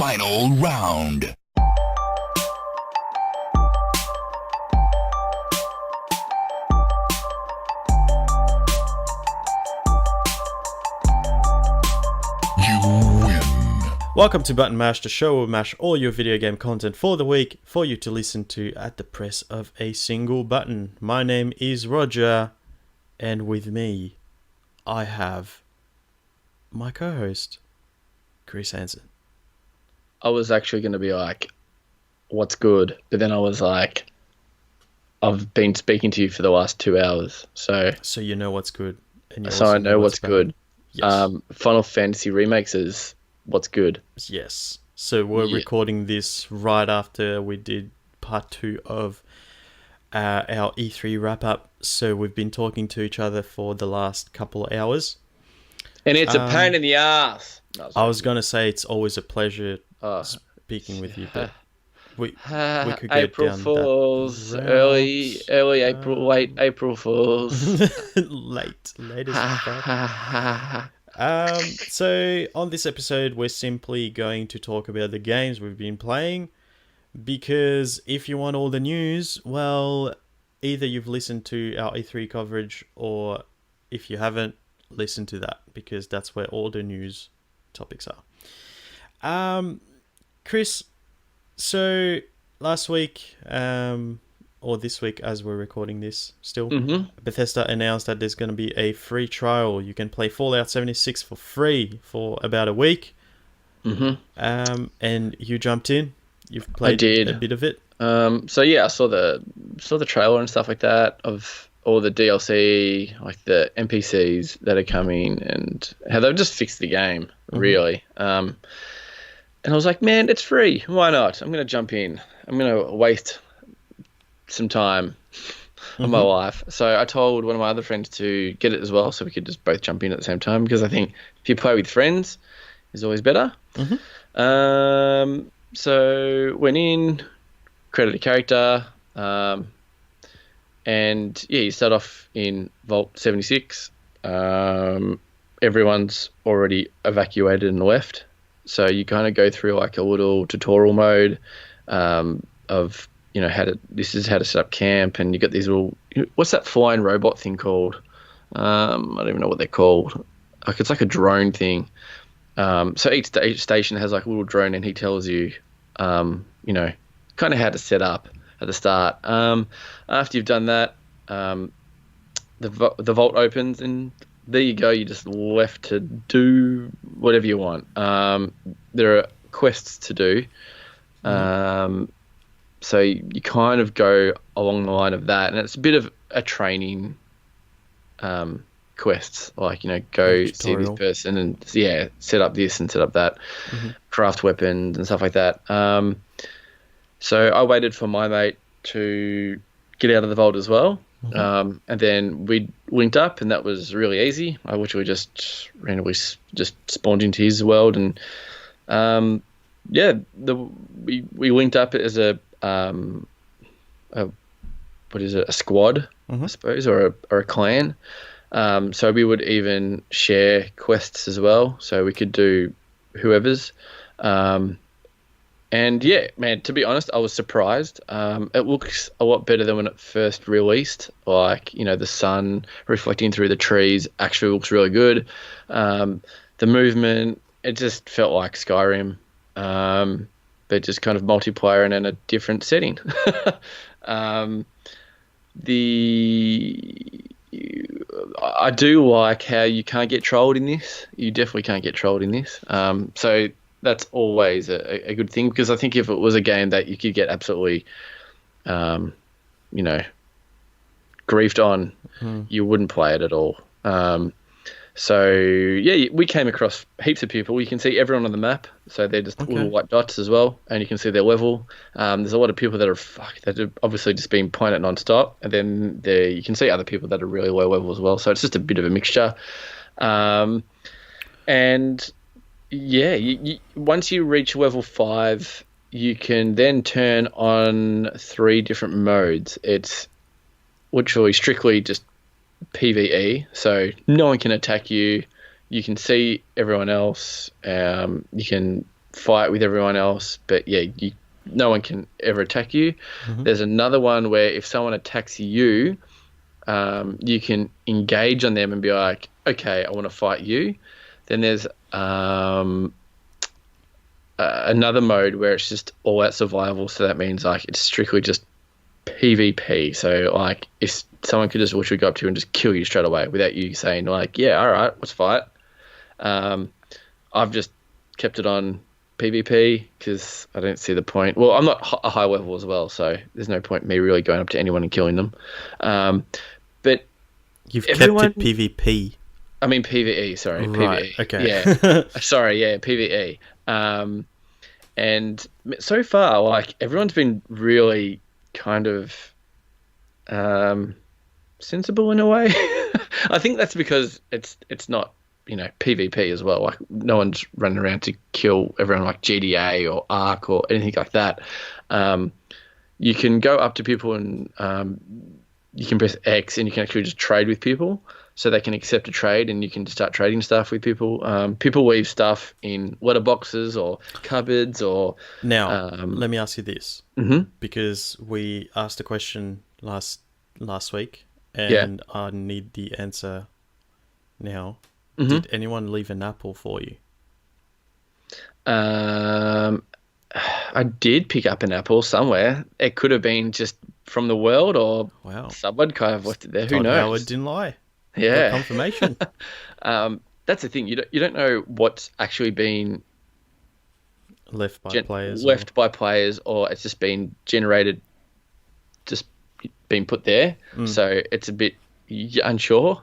Final round. You win. Welcome to Button Mash, the show where we mash all your video game content for the week for you to listen to at the press of a single button. My name is Roger, and with me, I have my co-host, Chris Hansen. I was actually going to be like, what's good? But then I was like, I've been speaking to you for the last 2 hours. So you know what's good. And you so also I know what's bad. good. Yes. Final Fantasy remakes is what's good. Yes. So we're recording this right after we did part 2 of our E3 wrap-up. So we've been talking to each other for the last couple of hours. And it's a pain in the ass. No, I was going to say it's always a pleasure speaking with you, but we could get April down Fools, that early April, late April Fools. late as fuck. So on this episode, we're simply going to talk about the games we've been playing, because if you want all the news, well, either you've listened to our E3 coverage, or if you haven't, listen to that, because that's where all the news topics are. Chris, so last week, or this week as we're recording this still, Bethesda announced that there's going to be a free trial. You can play Fallout 76 for free for about a week. And you jumped in. You've played a bit of it. So yeah, I saw the trailer and stuff like that of all the DLC, like the NPCs that are coming, and how they've just fixed the game, really. And I was like, man, it's free. Why not? I'm going to jump in. I'm going to waste some time of my life. So I told one of my other friends to get it as well, so we could just both jump in at the same time, because I think if you play with friends, it's always better. So went in, created a character, and yeah, you start off in Vault 76. Everyone's already evacuated and left. So you kind of go through like a little tutorial mode of, you know, this is how to set up camp, and you got these little, what's that flying robot thing called? I don't even know what they're called. Like, it's like a drone thing. So each station has like a little drone, and he tells you, you know, kind of how to set up at the start. After you've done that, the vault opens, and there you go. You're just left to do whatever you want. There are quests to do. So you kind of go along the line of that, and it's a bit of a training quests, like, you know, go see this person and set up this and set up that, craft weapons and stuff like that. So I waited for my mate to get out of the vault as well. And then we linked up, and that was really easy. I literally just randomly just spawned into his world, and we linked up as a squad, I suppose, or a clan. So we would even share quests as well, so we could do whoever's. And yeah, man, to be honest, I was surprised. It looks a lot better than when it first released. Like, you know, the sun reflecting through the trees actually looks really good. The movement, it just felt like Skyrim, but just kind of multiplayer and in a different setting. I do like how you can't get trolled in this. You definitely can't get trolled in this. So that's always a good thing, because I think if it was a game that you could get absolutely, you know, griefed on, you wouldn't play it at all. So yeah, we came across heaps of people. You can see everyone on the map, so they're just little white dots as well, and you can see their level. There's a lot of people that have obviously just been playing it non-stop, and then you can see other people that are really low level as well. So it's just a bit of a mixture. And yeah, once you reach level 5, you can then turn on 3 different modes. It's literally strictly just PvE, so no one can attack you. You can see everyone else. You can fight with everyone else, but yeah, no one can ever attack you. There's another one where if someone attacks you, you can engage on them and be like, okay, I want to fight you. Then there's another mode where it's just all out survival. So that means like it's strictly just PvP. So like if someone could just literally go up to you and just kill you straight away without you saying like, yeah, all right, let's fight. I've just kept it on PvP because I don't see the point. Well, I'm not a high level as well, so there's no point in me really going up to anyone and killing them. But You've kept it PvP. I mean PvE, sorry. Right, PvE. okay. Yeah. Sorry, yeah, PvE. And so far, like, everyone's been really kind of sensible in a way. I think that's because it's not, PvP as well. Like, no one's running around to kill everyone like GTA or Ark or anything like that. You can go up to people and you can press X and you can actually just trade with people. So they can accept a trade and you can start trading stuff with people. People leave stuff in letterboxes or cupboards or... Now, let me ask you this. Because we asked a question last week and I need the answer now. Did anyone leave an apple for you? I did pick up an apple somewhere. It could have been just from the world or someone kind of left it there. Who knows? Howard didn't lie. Yeah. Confirmation. That's the thing. You don't know what's actually been left by players. By players, or it's just been generated, just been put there. So it's a bit unsure.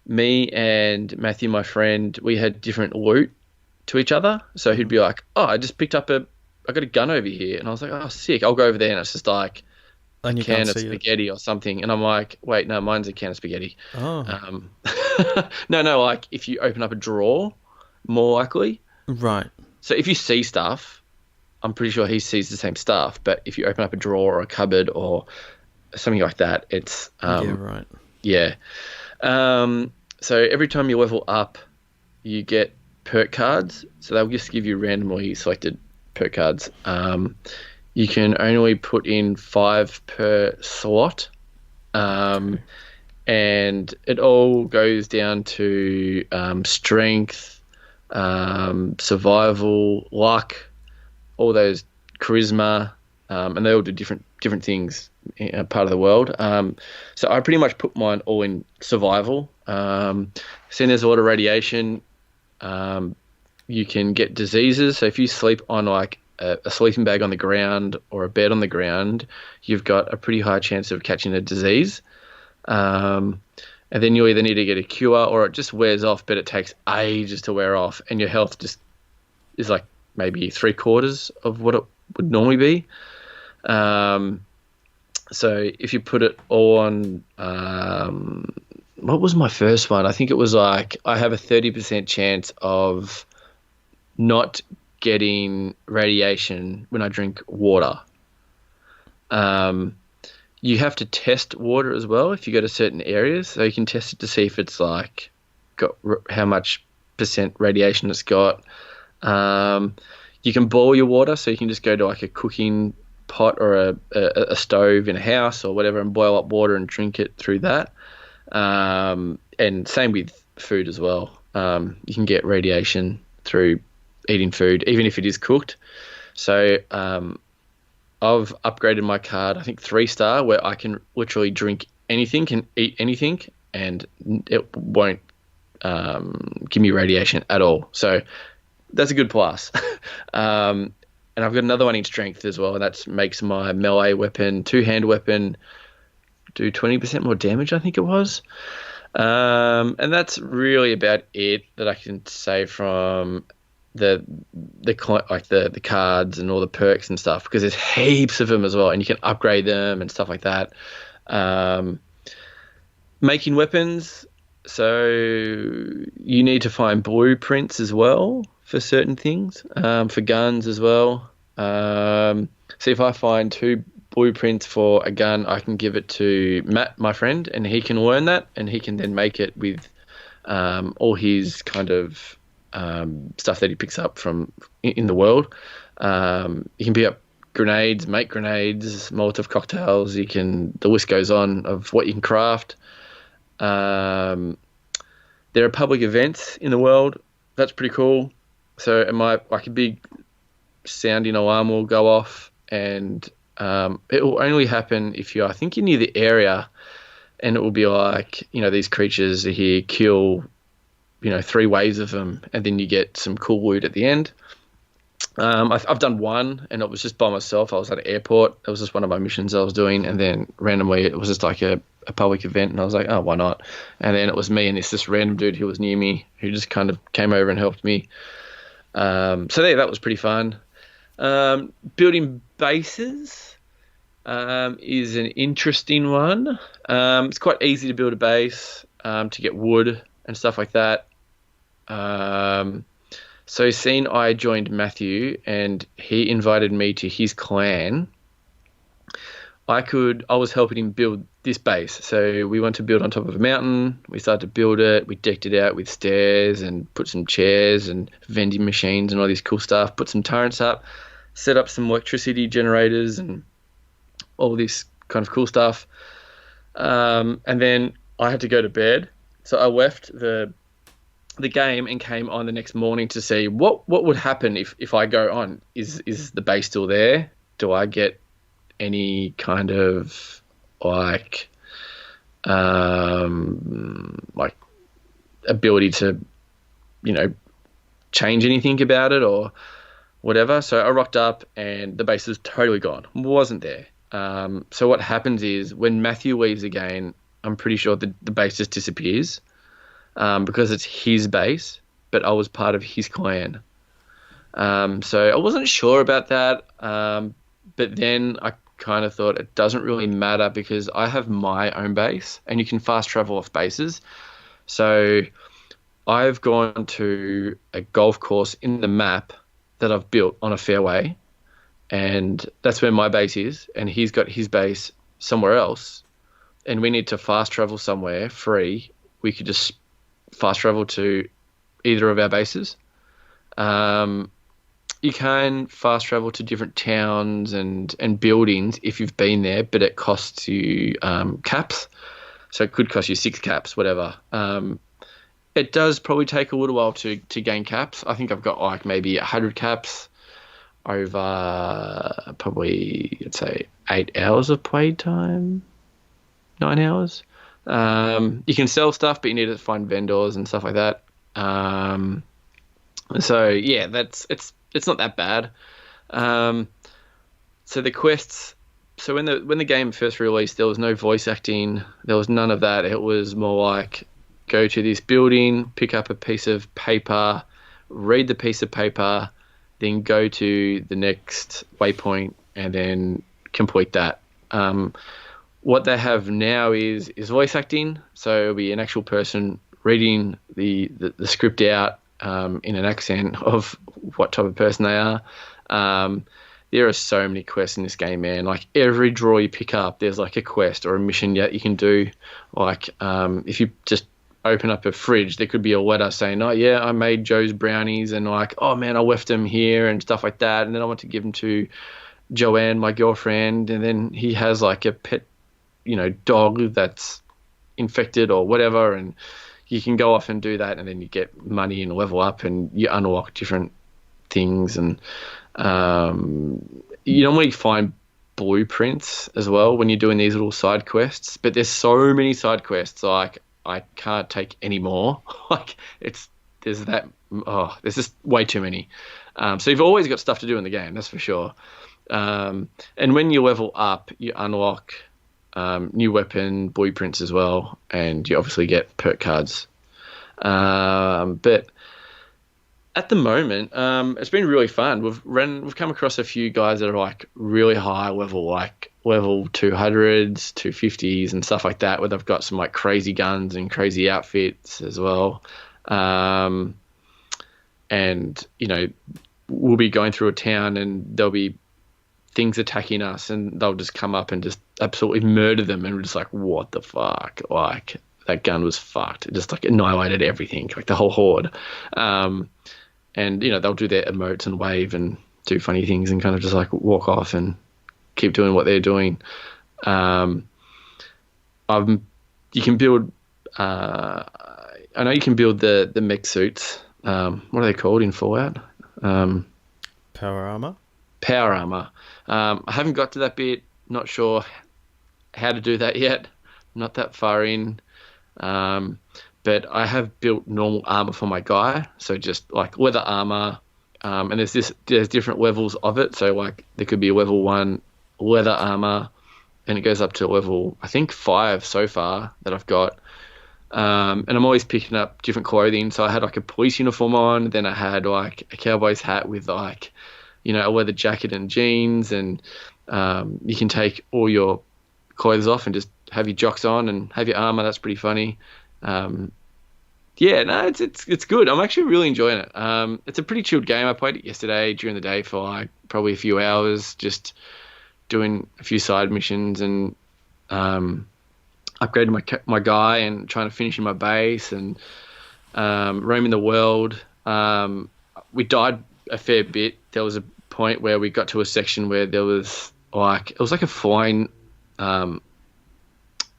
Me and Matthew, my friend, we had different loot to each other. So he'd be like, "Oh, I just picked up I got a gun over here," and I was like, "Oh, sick! I'll go over there," and it's just like a can of spaghetti or something, and I'm like, "Wait, no, mine's a can of spaghetti." Oh. No, like if you open up a drawer, more likely. Right. So if you see stuff, I'm pretty sure he sees the same stuff. But if you open up a drawer or a cupboard or something like that, it's yeah, right. Yeah. So every time you level up, you get perk cards. So they'll just give you randomly selected perk cards. You can only put in 5 per slot. And it all goes down to strength, survival, luck, all those charisma, and they all do different things in a part of the world. So I pretty much put mine all in survival. Seeing there's a lot of radiation, you can get diseases. So if you sleep on like a sleeping bag on the ground or a bed on the ground, you've got a pretty high chance of catching a disease. And then you either need to get a cure or it just wears off, but it takes ages to wear off, and your health just is like maybe 3/4 of what it would normally be. So if you put it all on, what was my first one? I think it was like I have a 30% chance of not getting radiation when I drink water. You have to test water as well if you go to certain areas. So you can test it to see if it's like got how much % radiation it's got. You can boil your water, so you can just go to like a cooking pot or a stove in a house or whatever and boil up water and drink it through that. And same with food as well. You can get radiation through eating food, even if it is cooked. So I've upgraded my card, I think 3-star, where I can literally drink anything, can eat anything, and it won't give me radiation at all. So that's a good plus. And I've got another one in strength as well, and that makes my melee weapon, 2-hand weapon, do 20% more damage, I think it was. And that's really about it that I can say from the cards and all the perks and stuff, because there's heaps of them as well, and you can upgrade them and stuff like that. Making weapons, so you need to find blueprints as well for certain things, for guns as well. So if I find 2 blueprints for a gun, I can give it to Matt, my friend, and he can learn that, and he can then make it with all his kind of stuff that he picks up from in the world. You can pick up grenades, make grenades, Molotov cocktails. The list goes on of what you can craft. There are public events in the world. That's pretty cool. So like a big sounding alarm will go off, and it will only happen if I think you're near the area, and it will be like, these creatures are here, kill, 3 waves of them, and then you get some cool loot at the end. I've done one, and it was just by myself. I was at an airport. It was just one of my missions I was doing, and then randomly it was just like a public event, and I was like, oh, why not? And then it was me and this random dude who was near me who just kind of came over and helped me. So yeah, that was pretty fun. Building bases is an interesting one. It's quite easy to build a base, to get wood and stuff like that. So seeing I joined Matthew and he invited me to his clan, I was helping him build this base. So we went to build on top of a mountain. We started to build it. We decked it out with stairs and put some chairs and vending machines and all this cool stuff. Put some turrets up, set up some electricity generators and all this kind of cool stuff. And then I had to go to bed. So I left the game and came on the next morning to see what would happen if I go on. Is the base still there? Do I get any kind of like ability to change anything about it or whatever? So I rocked up and the base was totally gone. Wasn't there. So what happens is when Matthew leaves again, I'm pretty sure the base just disappears. Because it's his base, but I was part of his clan. So I wasn't sure about that, but then I kind of thought it doesn't really matter because I have my own base and you can fast travel off bases. So I've gone to a golf course in the map that I've built on a fairway, and that's where my base is, and he's got his base somewhere else, and we need to fast travel somewhere free. We could just fast travel to either of our bases. You can fast travel to different towns and buildings if you've been there, but it costs you caps. So it could cost you 6 caps, whatever. It does probably take a little while to gain caps. I think I've got like maybe 100 caps over probably, let's say, 8 hours of play time, 9 hours. You can sell stuff, but you need to find vendors and stuff like that. So yeah, it's not that bad. So the quests. So when the game first released, there was no voice acting. There was none of that. It was more like go to this building, pick up a piece of paper, read the piece of paper, then go to the next waypoint and then complete that. What they have now is voice acting. So it'll be an actual person reading the script out in an accent of what type of person they are. There are so many quests in this game, man. Like every drawer you pick up, there's like a quest or a mission that you can do. Like if you just open up a fridge, there could be a letter saying, oh yeah, I made Joe's brownies, and like, oh man, I left them here and stuff like that. And then I want to give them to Joanne, my girlfriend. And then he has like a pet, dog that's infected or whatever. And you can go off and do that. And then you get money and level up and you unlock different things. And you normally find blueprints as well when you're doing these little side quests, but there's so many side quests, like I can't take any more. Like there's just way too many. So you've always got stuff to do in the game, that's for sure. And when you level up, you unlock new weapon blueprints as well, and you obviously get perk cards. But at the moment, it's been really fun. We've come across a few guys that are like really high level, like level 200s, 250s and stuff like that, where they've got some like crazy guns and crazy outfits as well. And, we'll be going through a town and there'll be things attacking us and they'll just come up and just absolutely murder them. And we're just like, what the fuck? Like, that gun was fucked. It just like annihilated everything, like the whole horde. And they'll do their emotes and wave and do funny things and kind of just like walk off and keep doing what they're doing. You can build. I know you can build the mech suits. What are they called in Fallout? Power armor. Power armor. I haven't got to that bit. Not sure how to do that yet. Not that far in. But I have built normal armor for my guy. So just like leather armor. And there's different levels of it. So like there could be a level 1 leather armor, and it goes up to level, I think 5 so far that I've got. And I'm always picking up different clothing. So I had like a police uniform on, then I had like a cowboy's hat with like, a leather jacket and jeans, and you can take all your clothes off and just have your jocks on and have your armor. That's pretty funny. It's good. I'm actually really enjoying it. It's a pretty chilled game. I played it yesterday during the day for like probably a few hours, just doing a few side missions and upgrading my guy and trying to finish in my base and roaming the world. We died a fair bit. There was a point where we got to a section where there was like, it was like a flying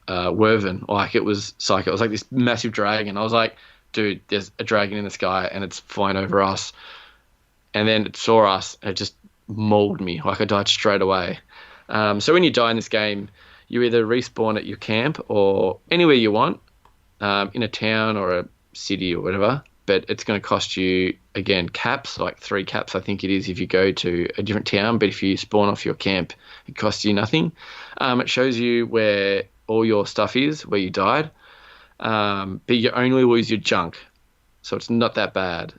Wyvern, like it was psycho. It was like this massive dragon. I was like, dude, there's a dragon in the sky and it's flying over us. And then it saw us and it just mauled me. Like I died straight away. So when you die in this game, you either respawn at your camp or anywhere you want, in a town or a city or whatever. But it's going to cost you, again, caps, like 3 caps, I think it is, if you go to a different town. But if you spawn off your camp, it costs you nothing. It shows you where all your stuff is, where you died. But you only lose your junk. So it's not that bad.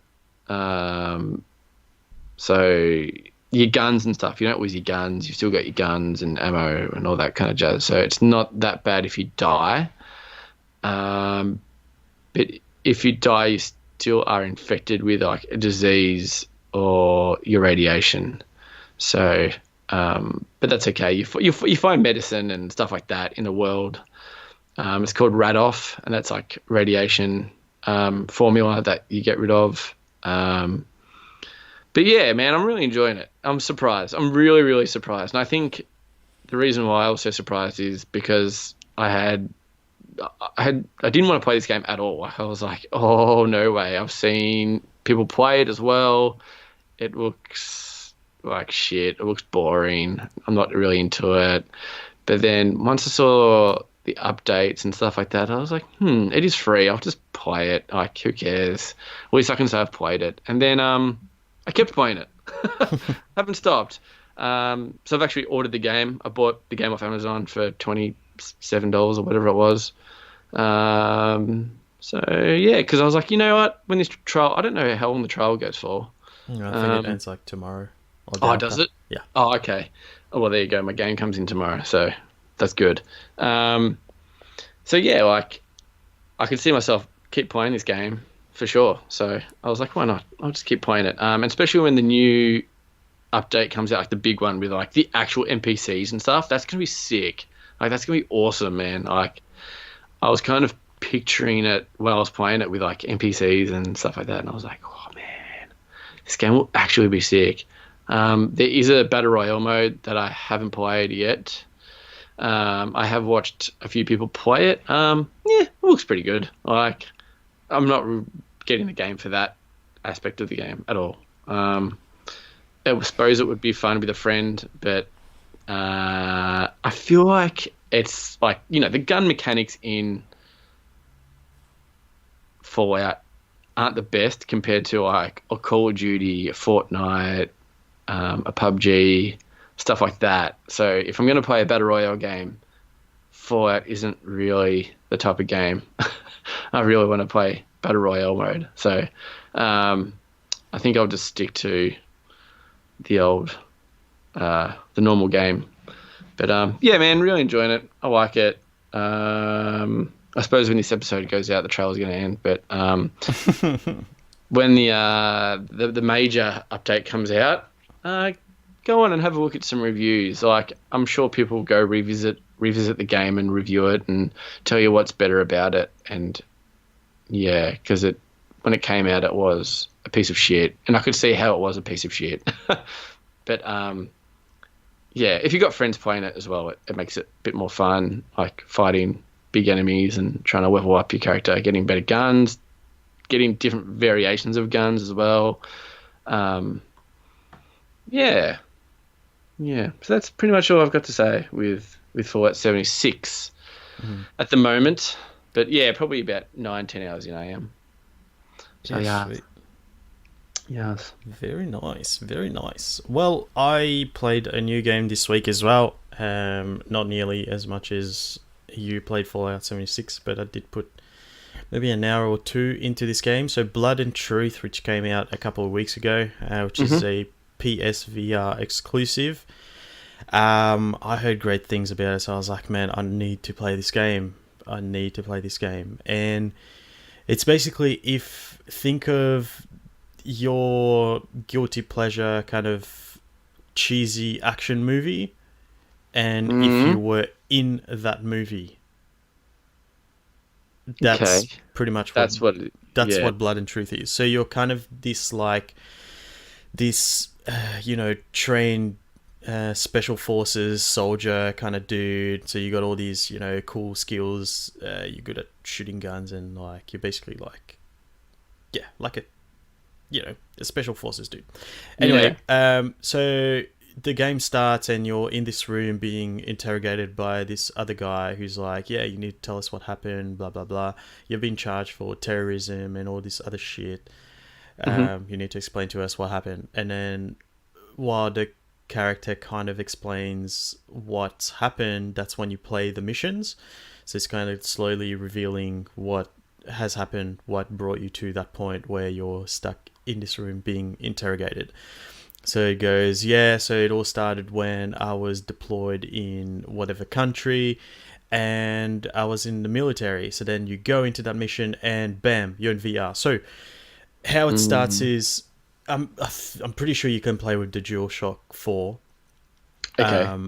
So your guns and stuff, you don't lose your guns. You've still got your guns and ammo and all that kind of jazz. So it's not that bad if you die. But if you die, you still are infected with like a disease or your radiation. So, but that's okay. You find medicine and stuff like that in the world. It's called Radoff, and that's like radiation formula that you get rid of. But yeah, man, I'm really enjoying it. I'm surprised. I'm really, really surprised. And I think the reason why I was so surprised is because I didn't want to play this game at all. I was like, oh, no way. I've seen people play it as well. It looks like shit. It looks boring. I'm not really into it. But then once I saw the updates and stuff like that, I was like, it is free. I'll just play it. Like, who cares? At least I can say I've played it. And then I kept playing it. Haven't stopped. So I've actually ordered the game. I bought the game off Amazon for $27 or whatever it was. So yeah, because I was like, you know what? When this trial, I don't know how long the trial goes for. Yeah, I think it ends like tomorrow. Oh, does it? Yeah. Oh, okay. Oh, well, there you go. My game comes in tomorrow, so that's good. So yeah, like I could see myself keep playing this game for sure. So I was like, why not? I'll just keep playing it. And especially when the new update comes out, like the big one with like the actual NPCs and stuff, that's gonna be sick. Like that's gonna be awesome, man. Like I was kind of picturing it when I was playing it with like NPCs and stuff like that, and I was like, oh man, this game will actually be sick. There is a battle royale mode that I haven't played yet. I have watched a few people play it. Yeah, it looks pretty good. Like I'm not getting the game for that aspect of the game at all. I suppose it would be fun with a friend, but I feel like it's like, the gun mechanics in Fallout aren't the best compared to like a Call of Duty, a Fortnite, a PUBG, stuff like that. So if I'm going to play a Battle Royale game, Fallout isn't really the type of game I really want to play Battle Royale mode. So I think I'll just stick to the old, the normal game. But yeah, man, really enjoying it. I like it. I suppose when this episode goes out, the trailer's going to end. But when the major update comes out, go on and have a look at some reviews. Like I'm sure people will go revisit revisit the game and review it and tell you what's better about it. And yeah, because when it came out, it was a piece of shit, and I could see how it was a piece of shit. But yeah, if you've got friends playing it as well, it makes it a bit more fun, like fighting big enemies and trying to level up your character, getting better guns, getting different variations of guns as well. Yeah. So that's pretty much all I've got to say with Fallout 76 at the moment. But yeah, probably about 9-10 hours in AM. So yeah. Sweet. Yes. Very nice, very nice. Well, I played a new game this week as well. Not nearly as much as you played Fallout 76, but I did put maybe an hour or two into this game. So Blood and Truth, which came out a couple of weeks ago, which is a PSVR exclusive. I heard great things about it, so I was like, man, I need to play this game. And it's basically, think of your guilty pleasure kind of cheesy action movie, and if you were in that movie, that's pretty much what Blood and Truth is. So you're kind of this trained special forces soldier kind of dude. So you got all these cool skills. You're good at shooting guns, and you're basically like a special forces dude. Anyway, so the game starts and you're in this room being interrogated by this other guy who's like, yeah, you need to tell us what happened, blah, blah, blah. You've been charged for terrorism and all this other shit. You need to explain to us what happened. And then while the character kind of explains what's happened, that's when you play the missions. So it's kind of slowly revealing what has happened, what brought you to that point where you're stuck in this room being interrogated. So it goes, so it all started when I was deployed in whatever country and I was in the military. So then you go into that mission and bam, you're in VR. So how it starts is, I'm pretty sure you can play with the DualShock 4. Okay.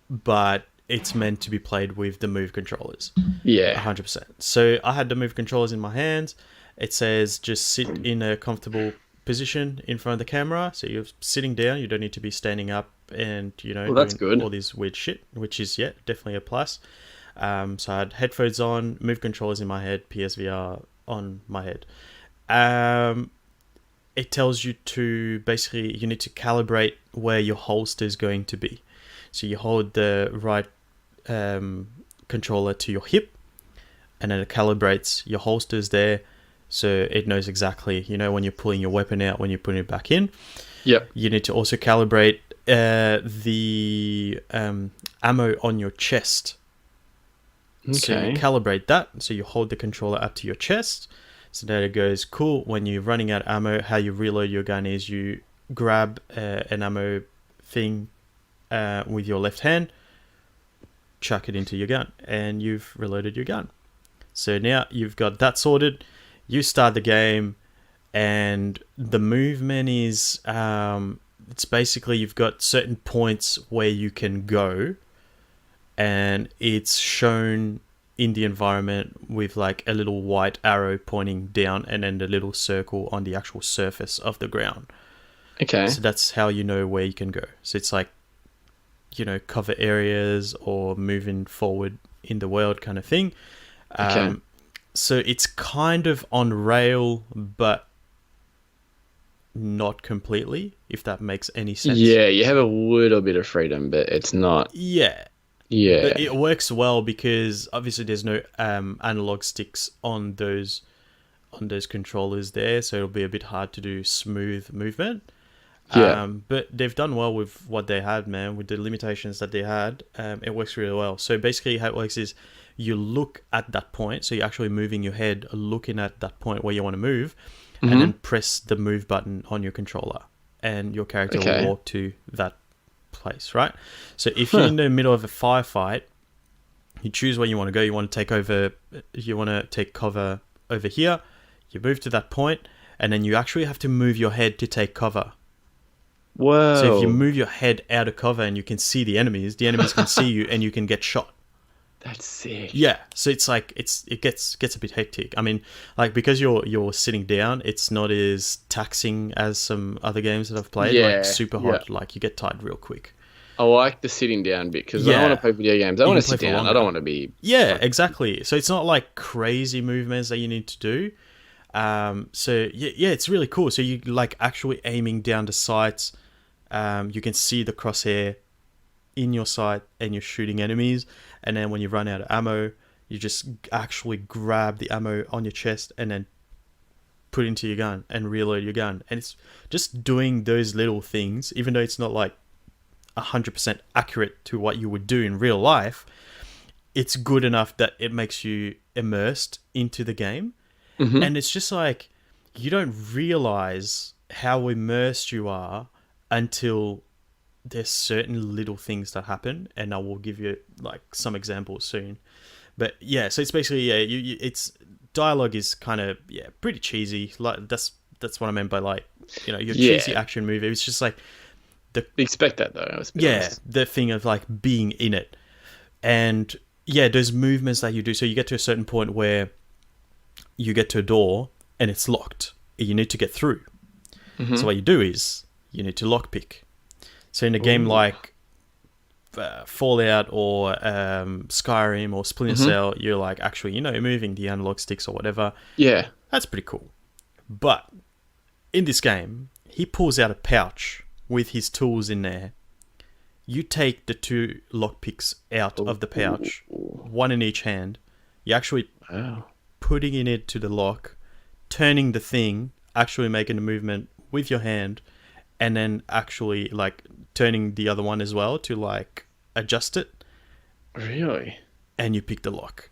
But it's meant to be played with the Move controllers. Yeah. 100%. So I had the Move controllers in my hands. It says just sit in a comfortable position in front of the camera. So you're sitting down. You don't need to be standing up and, that's doing good. all this weird shit, which is, definitely a plus. So I had headphones on, Move controllers in my head, PSVR on my head. It tells you to basically, you need to calibrate where your holster is going to be. So you hold the right controller to your hip, and then it calibrates your holsters there, so it knows exactly, when you're pulling your weapon out, when you're putting it back in. Yep. You need to also calibrate the ammo on your chest. Okay. So you calibrate that. So you hold the controller up to your chest. So that it goes, cool, when you're running out of ammo, how you reload your gun is you grab an ammo thing with your left hand, chuck it into your gun, and you've reloaded your gun. So now you've got that sorted. You start the game, and the movement is it's basically you've got certain points where you can go, and it's shown in the environment with a little white arrow pointing down, and then the little circle on the actual surface of the ground. Okay. So that's how you know where you can go. So it's cover areas or moving forward in the world kind of thing. Okay. So it's kind of on rail, but not completely, if that makes any sense. Yeah, you have a little bit of freedom, but it's not. Yeah. Yeah. But it works well because obviously there's no analog sticks on those controllers there, so it'll be a bit hard to do smooth movement. Yeah. But they've done well with what they had, man. With the limitations that they had, it works really well. So basically how it works is you look at that point, so you're actually moving your head, looking at that point where you want to move, and then press the move button on your controller, and your character will walk to that place, right? So if you're in the middle of a firefight, you choose where you want to go. You want to take cover over here. You move to that point, and then you actually have to move your head to take cover. Whoa. So if you move your head out of cover and you can see the enemies can see you and you can get shot. That's sick. Yeah, so it's like it gets a bit hectic. I mean, like because you're sitting down, it's not as taxing as some other games that I've played. Yeah, Like super hot, yeah. like you get tired real quick. I like the sitting down bit because when I Yeah. want to play video games, I You want can to play sit for down. I longer. don't want to be. Yeah, exactly. So it's not like crazy movements that you need to do. So yeah, it's really cool. So you like actually aiming down the sights. You can see the crosshair in your sight and you're shooting enemies. And then when you run out of ammo, you just actually grab the ammo on your chest and then put it into your gun and reload your gun. And it's just doing those little things, even though it's not like 100% accurate to what you would do in real life. It's good enough that it makes you immersed into the game. Mhm. And it's just like, you don't realize how immersed you are until there's certain little things that happen. And I will give you like some examples soon. But yeah, so it's basically, yeah, it's dialogue is kind of, yeah, pretty cheesy. Like that's what I meant by like, your Yeah. cheesy action movie. It's just like, Expect that though. Let's be yeah, honest. the thing of like being in it. And yeah, those movements that you do. So you get to a certain point where you get to a door and it's locked. You need to get through. Mhm. So what you do is you need to lockpick. So in a game like Fallout or Skyrim or Splinter Cell, you're like actually, moving the analog sticks or whatever. Yeah. That's pretty cool. But in this game, he pulls out a pouch with his tools in there. You take the 2 lockpicks out of the pouch, one in each hand. You actually Wow. putting in it to the lock, turning the thing, actually making a movement with your hand, and then actually like turning the other one as well to like adjust it, Really? and you pick the lock.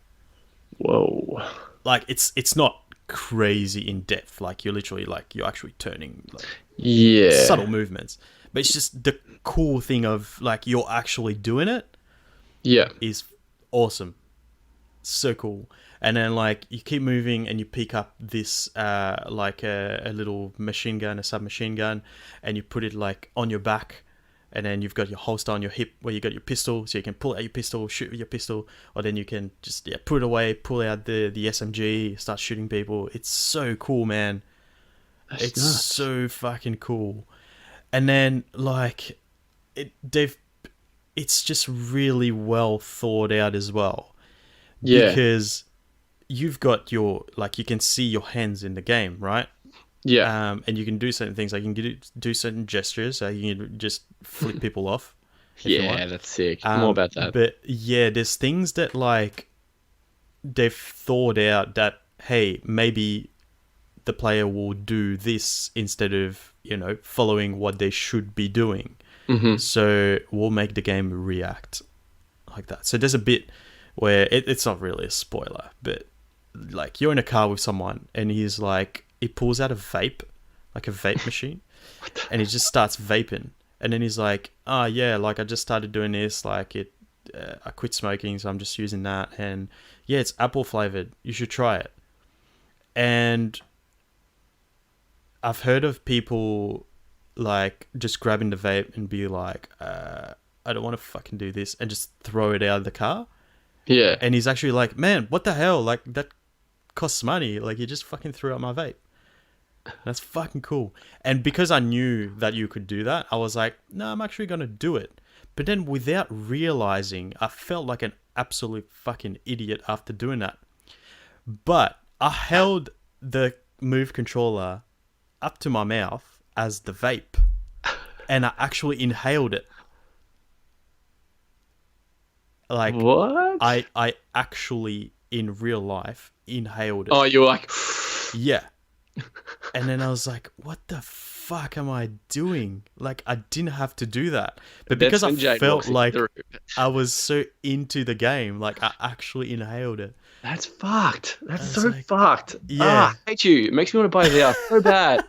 Whoa. Like it's not crazy in depth. Like you're literally like you're actually turning like Yeah. subtle movements, but it's just the cool thing of like you're actually doing it Yeah. is awesome. So cool. And then like you keep moving and you pick up this like a little machine gun, a submachine gun, and you put it like on your back, and then you've got your holster on your hip where you got your pistol, so you can pull out your pistol, shoot with your pistol, or then you can just put it away, pull out the SMG, start shooting people. It's so cool, man. That's It's nuts. so fucking cool. And then like it's just really well thought out as well. Yeah. Because you've got your, like, you can see your hands in the game, right? Yeah. And you can do certain things, like you can do certain gestures, so you can just flip people off. if you Yeah, want. that's sick. More about that. But yeah, there's things that like they've thought out that, hey, maybe the player will do this instead of, following what they should be doing. Mhm. So we'll make the game react like that. So there's a bit where it's not really a spoiler, but like you're in a car with someone and he's like, he pulls out a vape, like a vape machine, and he just starts vaping. And then he's like, oh yeah, like I just started doing this, like I quit smoking, so I'm just using that. And yeah, it's apple flavored. You should try it. And I've heard of people like just grabbing the vape and be like, I don't want to fucking do this, and just throw it out of the car. Yeah. And he's actually like, man, what the hell? Like that costs money. Like you just fucking threw out my vape. That's fucking cool. And because I knew that you could do that, I was like, no, I'm actually going to do it. But then without realizing, I felt like an absolute fucking idiot after doing that. But I held the Move controller up to my mouth as the vape, and I actually inhaled it. Like, What? I actually, in real life, inhaled it. Oh, you were like, Yeah. And then I was like, what the fuck am I doing? Like, I didn't have to do that. But That's because I when Jade felt walks in like the room. I was so into the game, like, I actually inhaled it. That's fucked. That's was so like, fucked. yeah. Ah, I hate you. It makes me want to buy VR so bad.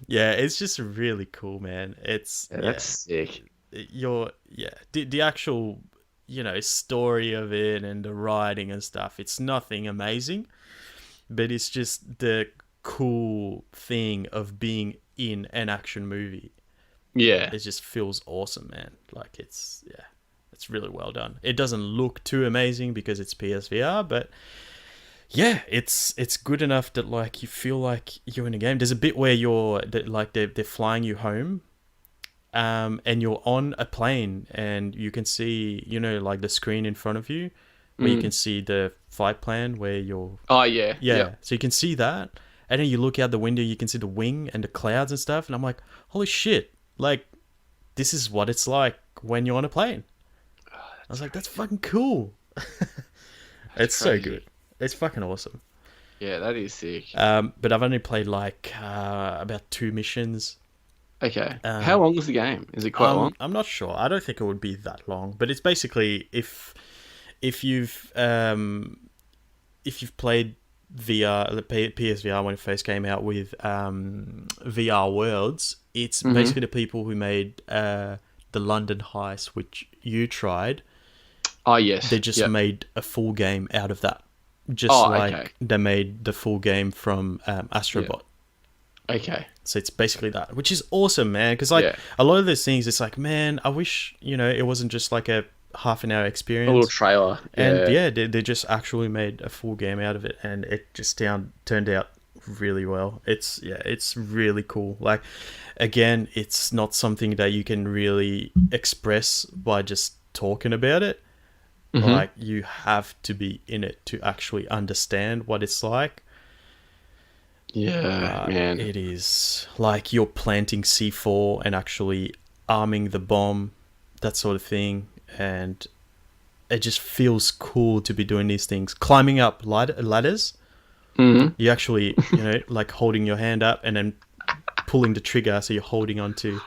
Yeah, it's just really cool, man. It's, Yeah, that's sick. the actual, story of it and the writing and stuff, it's nothing amazing. But it's just the cool thing of being in an action movie. Yeah. It just feels awesome, man. Like it's really well done. It doesn't look too amazing because it's PSVR, but yeah, it's good enough that like you feel like you're in a game. There's a bit where they're flying you home, and you're on a plane, and you can see, like the screen in front of you, where you can see the flight plan where you're. Oh yeah. Yeah. So you can see that, and then you look out the window, you can see the wing and the clouds and stuff, and I'm like, holy shit! Like, this is what it's like when you're on a plane. I was like, that's fucking cool. It's so good. It's fucking awesome. Yeah, that is sick. But I've only played like about 2 missions. Okay. How long is the game? Is it quite long? I'm not sure. I don't think it would be that long. But it's basically if you've played VR, the PSVR when it first came out with VR Worlds, it's basically the people who made the London heist, which you tried. Oh yes. They just made a full game out of that. Just they made the full game from Astrobot. Yeah. Okay. So it's basically that, which is awesome, man. Because a lot of those things, it's like, man, I wish, it wasn't just like a half an hour experience. A little trailer. And they just actually made a full game out of it. And it just turned out really well. It's really cool. Like, again, it's not something that you can really express by just talking about it. Like, you have to be in it to actually understand what it's like. Yeah, man. It is like you're planting C4 and actually arming the bomb, that sort of thing. And it just feels cool to be doing these things. Climbing up ladders. You actually, like holding your hand up and then pulling the trigger, so you're holding onto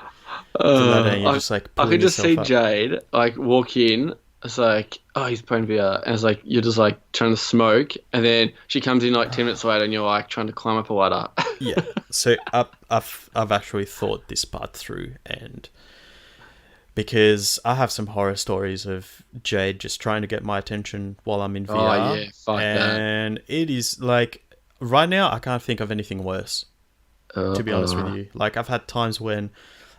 the ladder and you're just like I pulling could just see up. Jade like walk in. It's like, oh, he's playing VR, and it's like you're just like trying to smoke, and then she comes in like 10 minutes later, and you're like trying to climb up a ladder. Yeah. So I've actually thought this part through, and because I have some horror stories of Jade just trying to get my attention while I'm in VR. Oh yeah, fuck that. And it is like right now I can't think of anything worse. To be honest with you, like I've had times when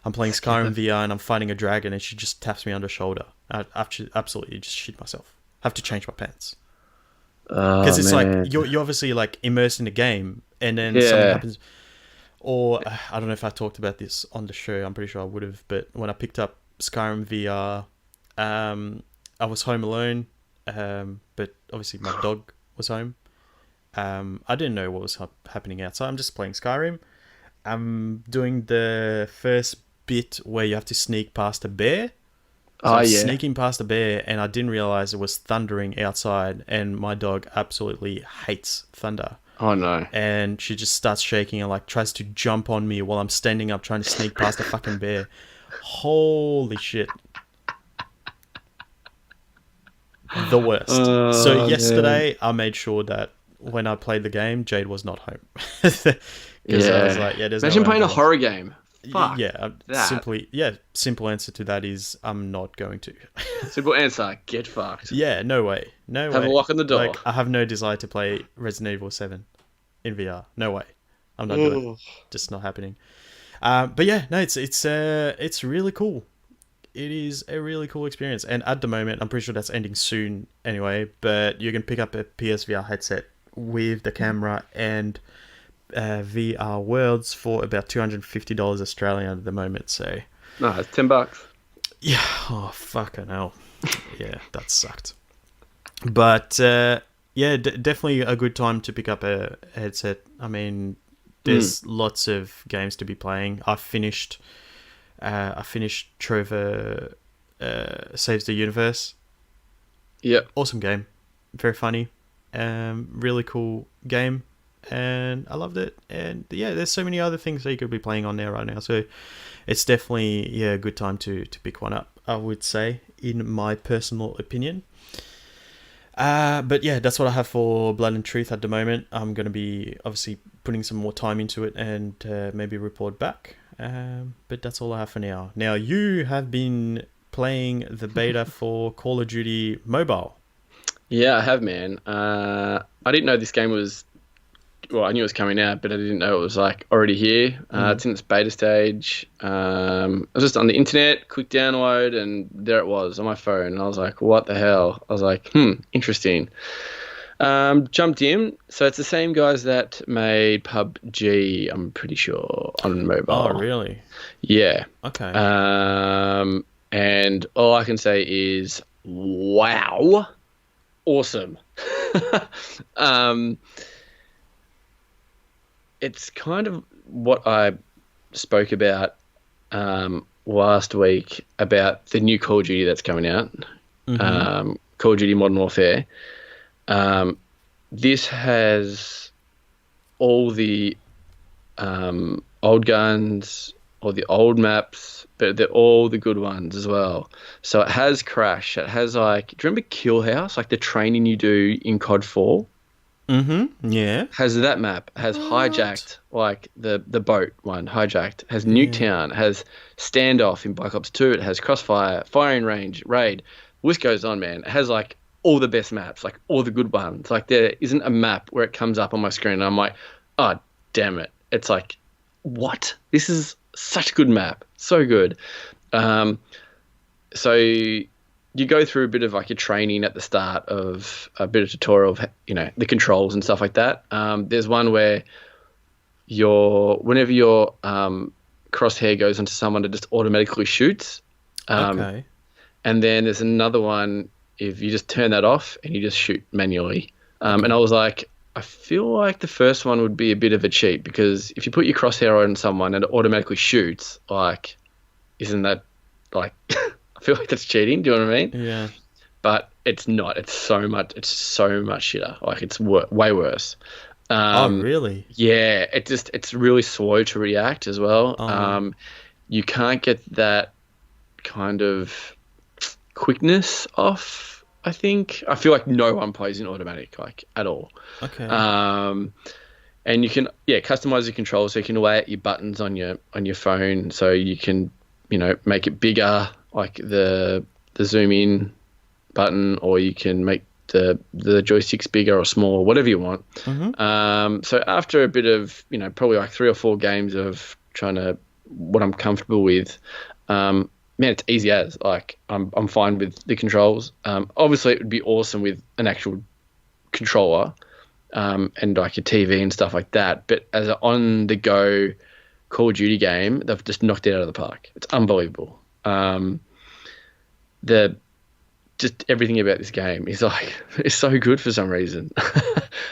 I'm playing Skyrim VR and I'm fighting a dragon and she just taps me on the shoulder. I absolutely just shit myself. I have to change my pants. Because it's like you're obviously like immersed in the game, and then something happens. Or I don't know if I talked about this on the show. I'm pretty sure I would have. But when I picked up Skyrim VR, I was home alone. But obviously my dog was home. I didn't know what was happening outside. I'm just playing Skyrim. I'm doing the first bit where you have to sneak past a bear. So I was sneaking past a bear, and I didn't realize it was thundering outside, and my dog absolutely hates thunder. Oh no. And she just starts shaking and like tries to jump on me while I'm standing up trying to sneak past a fucking bear. Holy shit. The worst. So yesterday I made sure that when I played the game, Jade was not home. Because I was like, there's Imagine no playing a horror game. Fuck. Simple answer to that is I'm not going to. Simple answer, get fucked. Yeah, no way. Have a lock on the door. Like, I have no desire to play Resident Evil 7 in VR. No way. I'm not doing it. Just not happening. But yeah, no, it's really cool. It is a really cool experience. And at the moment, I'm pretty sure that's ending soon anyway, but you can pick up a PSVR headset with the camera and VR Worlds for about $250 Australian at the moment. So no, it's $10. Yeah. Oh, fucking hell. Yeah, that sucked. But definitely a good time to pick up a headset. I mean, there's lots of games to be playing. I finished Trover Saves the Universe. Yep. Awesome game. Very funny. Really cool game. And I loved it. And yeah, there's so many other things that you could be playing on there right now. So it's definitely a good time to pick one up, I would say, in my personal opinion. But yeah, that's what I have for Blood and Truth at the moment. I'm going to be obviously putting some more time into it and maybe report back. But that's all I have for now. Now, you have been playing the beta for Call of Duty Mobile. Yeah, I have, man. I didn't know this game was well, I knew it was coming out, but I didn't know it was like already here. It's in its beta stage. I was just on the internet, quick download, and there it was on my phone. And I was like, what the hell? I was like, interesting. Jumped in. So it's the same guys that made PUBG, I'm pretty sure, on mobile. Oh, really? Yeah. Okay. And all I can say is, wow, awesome. It's kind of what I spoke about last week about the new Call of Duty that's coming out, Call of Duty Modern Warfare. This has all the old guns, all the old maps, but they're all the good ones as well. So it has Crash. It has like, do you remember Kill House, like the training you do in COD 4? Yeah. Has that map, has Hijacked, like the boat one, Hijacked, has Nuketown, has Standoff in Black Ops 2, it has Crossfire, Firing Range, Raid. List goes on, man. It has like all the best maps, like all the good ones. Like there isn't a map where it comes up on my screen and I'm like, oh, damn it. It's like, what? This is such a good map. So good. So you go through a bit of like a training at the start of a bit of tutorial of, you know, the controls and stuff like that. There's one where whenever your crosshair goes into someone, it just automatically shoots. Okay. And then there's another one if you just turn that off and you just shoot manually. And I was like, I feel like the first one would be a bit of a cheat because if you put your crosshair on someone and it automatically shoots, like, isn't that like, I feel like that's cheating. Do you know what I mean? Yeah. But it's not. It's so much shitter. Like it's way worse. Oh, really? Yeah. It's really slow to react as well. You can't get that kind of quickness off, I think. I feel like no one plays in automatic, like, at all. Okay. And you can, customize the controls so you can lay out your buttons on your phone so you can, you know, make it bigger, like the zoom in button, or you can make the joysticks bigger or smaller, whatever you want. So after a bit of, you know, probably like 3 or 4 games of trying to, what I'm comfortable with, man, it's easy as, like, I'm fine with the controls. Obviously it would be awesome with an actual controller, and like a TV and stuff like that. But as an on the go Call of Duty game, they've just knocked it out of the park. It's unbelievable. Just everything about this game is like, it's so good for some reason.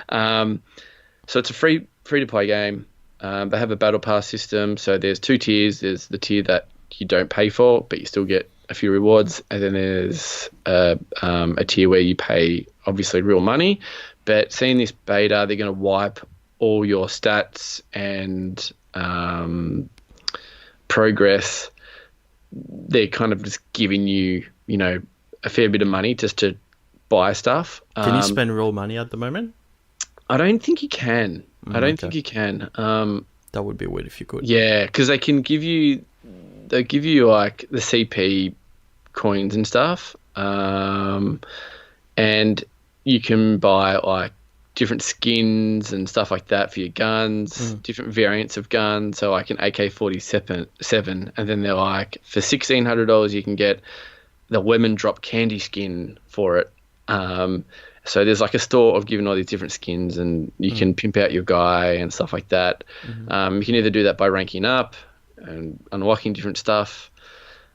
So it's a free to play game. They have a battle pass system. So there's 2 tiers. There's the tier that you don't pay for, but you still get a few rewards. And then there's a tier where you pay obviously real money. But seeing this beta, they're going to wipe all your stats and progress. They're kind of just giving you, you know, a fair bit of money just to buy stuff. Can you spend real money at the moment? I don't think you can. I don't think you can. That would be weird if you could. Yeah, because they give you like the CP coins and stuff, and you can buy like different skins and stuff like that for your guns, different variants of guns. So like an AK-47, and then they're like, for $1,600 you can get the lemon drop candy skin for it. So there's like a store of giving all these different skins, and you can pimp out your guy and stuff like that. You can either do that by ranking up and unlocking different stuff.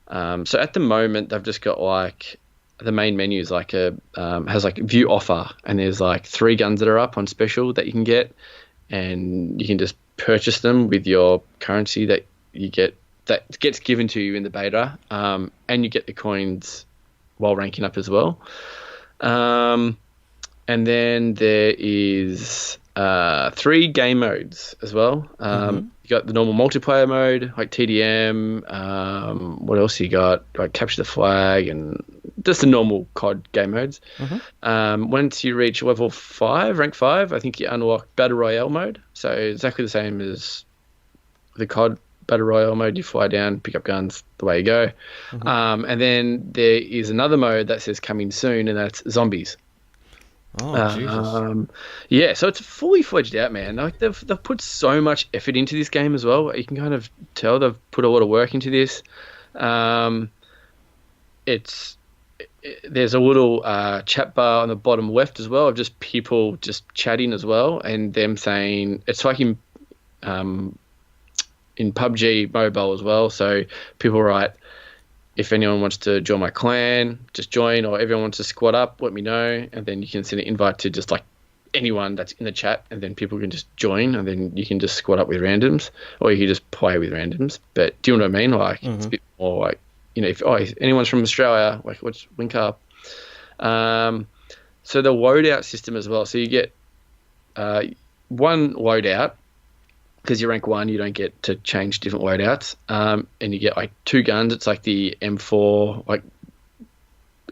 So at the moment they've just got like, the main menu is like has like view offer, and there's like 3 guns that are up on special that you can get, and you can just purchase them with your currency that you get, that gets given to you in the beta, and you get the coins while ranking up as well. And then there is 3 game modes as well. You got the normal multiplayer mode, like TDM. What else you got? Like capture the flag, and just the normal COD game modes. Once you reach level 5, rank 5, I think you unlock Battle Royale mode. So exactly the same as the COD Battle Royale mode. You fly down, pick up guns, the way you go. And then there is another mode that says coming soon, and that's zombies. Oh, Jesus. Yeah, so it's fully fledged out, man. Like they've put so much effort into this game as well. You can kind of tell they've put a lot of work into this. Um, it's there's a little chat bar on the bottom left as well of just people just chatting as well, and them saying it's like in PUBG Mobile as well. So people write, if anyone wants to join my clan, just join, or everyone wants to squad up, let me know. And then you can send an invite to just like anyone that's in the chat, and then people can just join, and then you can just squad up with randoms, or you can just play with randoms. But do you know what I mean? Like, it's a bit more like, if anyone's from Australia, like, let's link up. So the loadout system as well. So you get one loadout. Because you're rank 1, you don't get to change different loadouts. And you get like 2 guns. It's like the M4, like,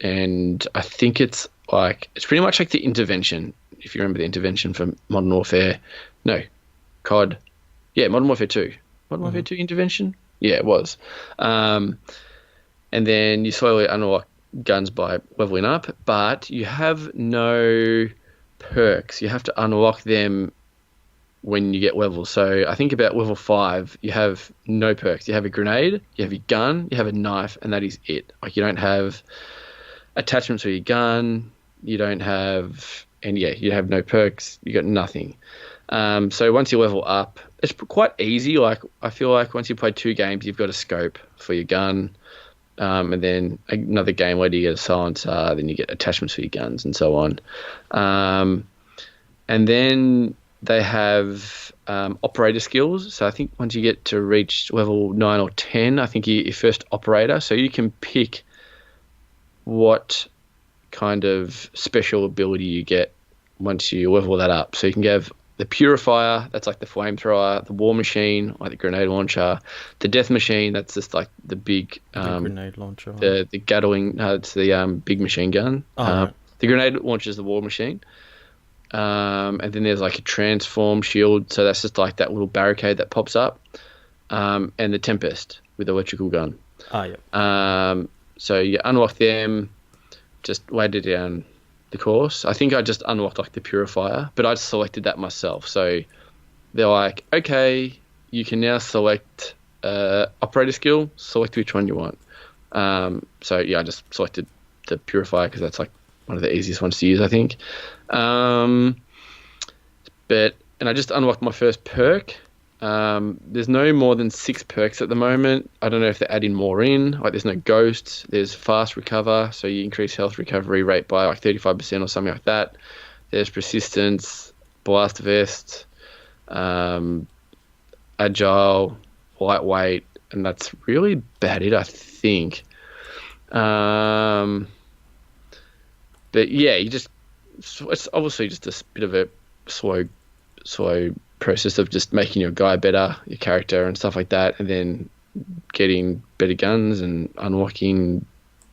and I think it's pretty much like the intervention. If you remember the intervention from Modern Warfare, no, COD, yeah, Modern Warfare 2, Modern Warfare 2 intervention, yeah, it was. And then you slowly unlock guns by leveling up, but you have no perks. You have to unlock them when you get levels. So I think about level 5, you have no perks. You have a grenade, you have your gun, you have a knife, and that is it. Like, you don't have attachments for your gun, you don't have, and yeah, you have no perks, you got nothing. So once you level up, it's quite easy. Like, I feel like once you play 2 games, you've got a scope for your gun, and then another game where you get a silencer, then you get attachments for your guns, and so on. And then they have operator skills. So I think once you get to reach level 9 or 10, I think you're your first operator. So you can pick what kind of special ability you get once you level that up. So you can have the purifier, that's like the flamethrower, the war machine, like the grenade launcher, the death machine, that's just like the big grenade launcher. The Gatling, it's the big machine gun. Right. The grenade launcher is the war machine. And then there's like a transform shield, so that's just like that little barricade that pops up, and the Tempest with the electrical gun. Yep. So you unlock them, just later down the course. I think I just unlocked like the purifier, but I selected that myself. So they're like, okay, you can now select operator skill, select which one you want. So yeah, I just selected the purifier because that's like one of the easiest ones to use, I think. And I just unlocked my first perk. There's no more than 6 perks at the moment. I don't know if they're adding more in. Like, there's no ghosts. There's fast recover, so you increase health recovery rate by like 35% or something like that. There's persistence, blast vest, agile, lightweight, and that's really about it, I think. But yeah, it's obviously just a bit of a slow process of just making your guy better, your character and stuff like that, and then getting better guns and unlocking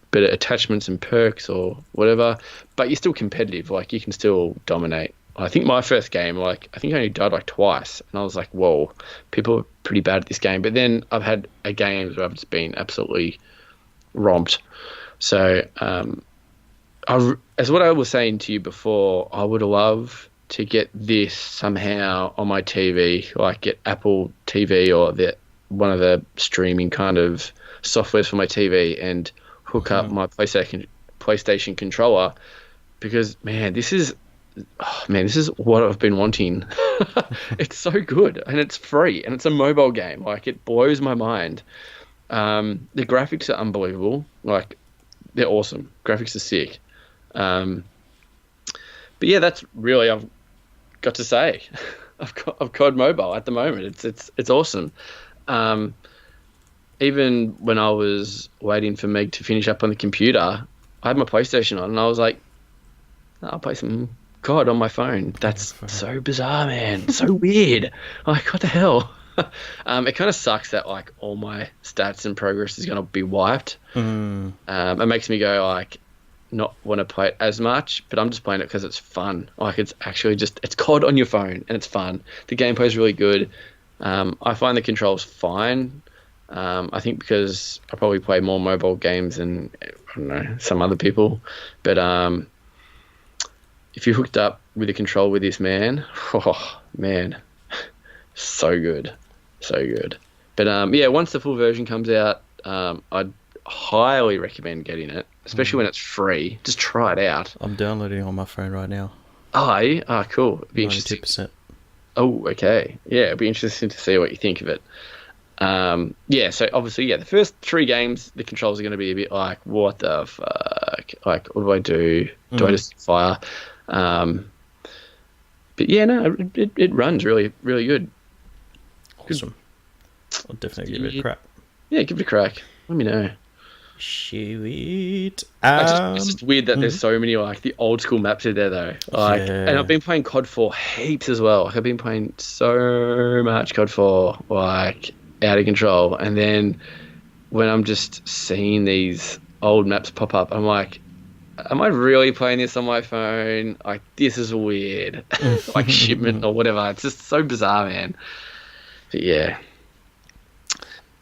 better attachments and perks or whatever. But you're still competitive, like you can still dominate. I think my first game, like, I think I only died like twice, and I was like, whoa, people are pretty bad at this game. But then I've had a games where I've just been absolutely romped. So as what I was saying to you before, I would love to get this somehow on my TV, like get Apple TV or one of the streaming kind of softwares for my TV and hook up my PlayStation controller, because this is what I've been wanting. It's so good, and it's free, and it's a mobile game. Like, it blows my mind. The graphics are unbelievable. Like, they're awesome. Graphics are sick. But yeah, that's really I've got to say. I've COD Mobile at the moment. It's awesome. Even when I was waiting for Meg to finish up on the computer, I had my PlayStation on, and I was like, I'll play some COD on my phone. That's so bizarre, man. So weird. Like, what the hell? It kind of sucks that like all my stats and progress is going to be wiped. It makes me go like, not want to play it as much, but I'm just playing it because it's fun. Like, it's actually it's COD on your phone, and it's fun. The gameplay is really good. I find the controls fine. I think because I probably play more mobile games than, I don't know, some other people. But if you're hooked up with a control with this, man, oh man, so good, so good. But yeah, once the full version comes out, I'd highly recommend getting it, especially when it's free. Just try it out. I'm downloading it on my phone right now. Oh, are you? Oh, cool. It'd be interesting. 92%. Oh, okay. Yeah, it'd be interesting to see what you think of it. Yeah, so obviously, yeah, the first 3 games, the controls are going to be a bit like, what the fuck? Like, what do I do? Do I just fire? But yeah, no, it runs really, really good. Awesome. I'll definitely give it a crack. Yeah, give it a crack. Let me know. Sweet. It's just weird that there's so many like the old school maps in there though. Like, and I've been playing COD 4 heaps as well. Like, I've been playing so much COD 4, like out of control. And then when I'm just seeing these old maps pop up, I'm like, am I really playing this on my phone? Like, this is weird. Like shipment or whatever. It's just so bizarre, man. But yeah,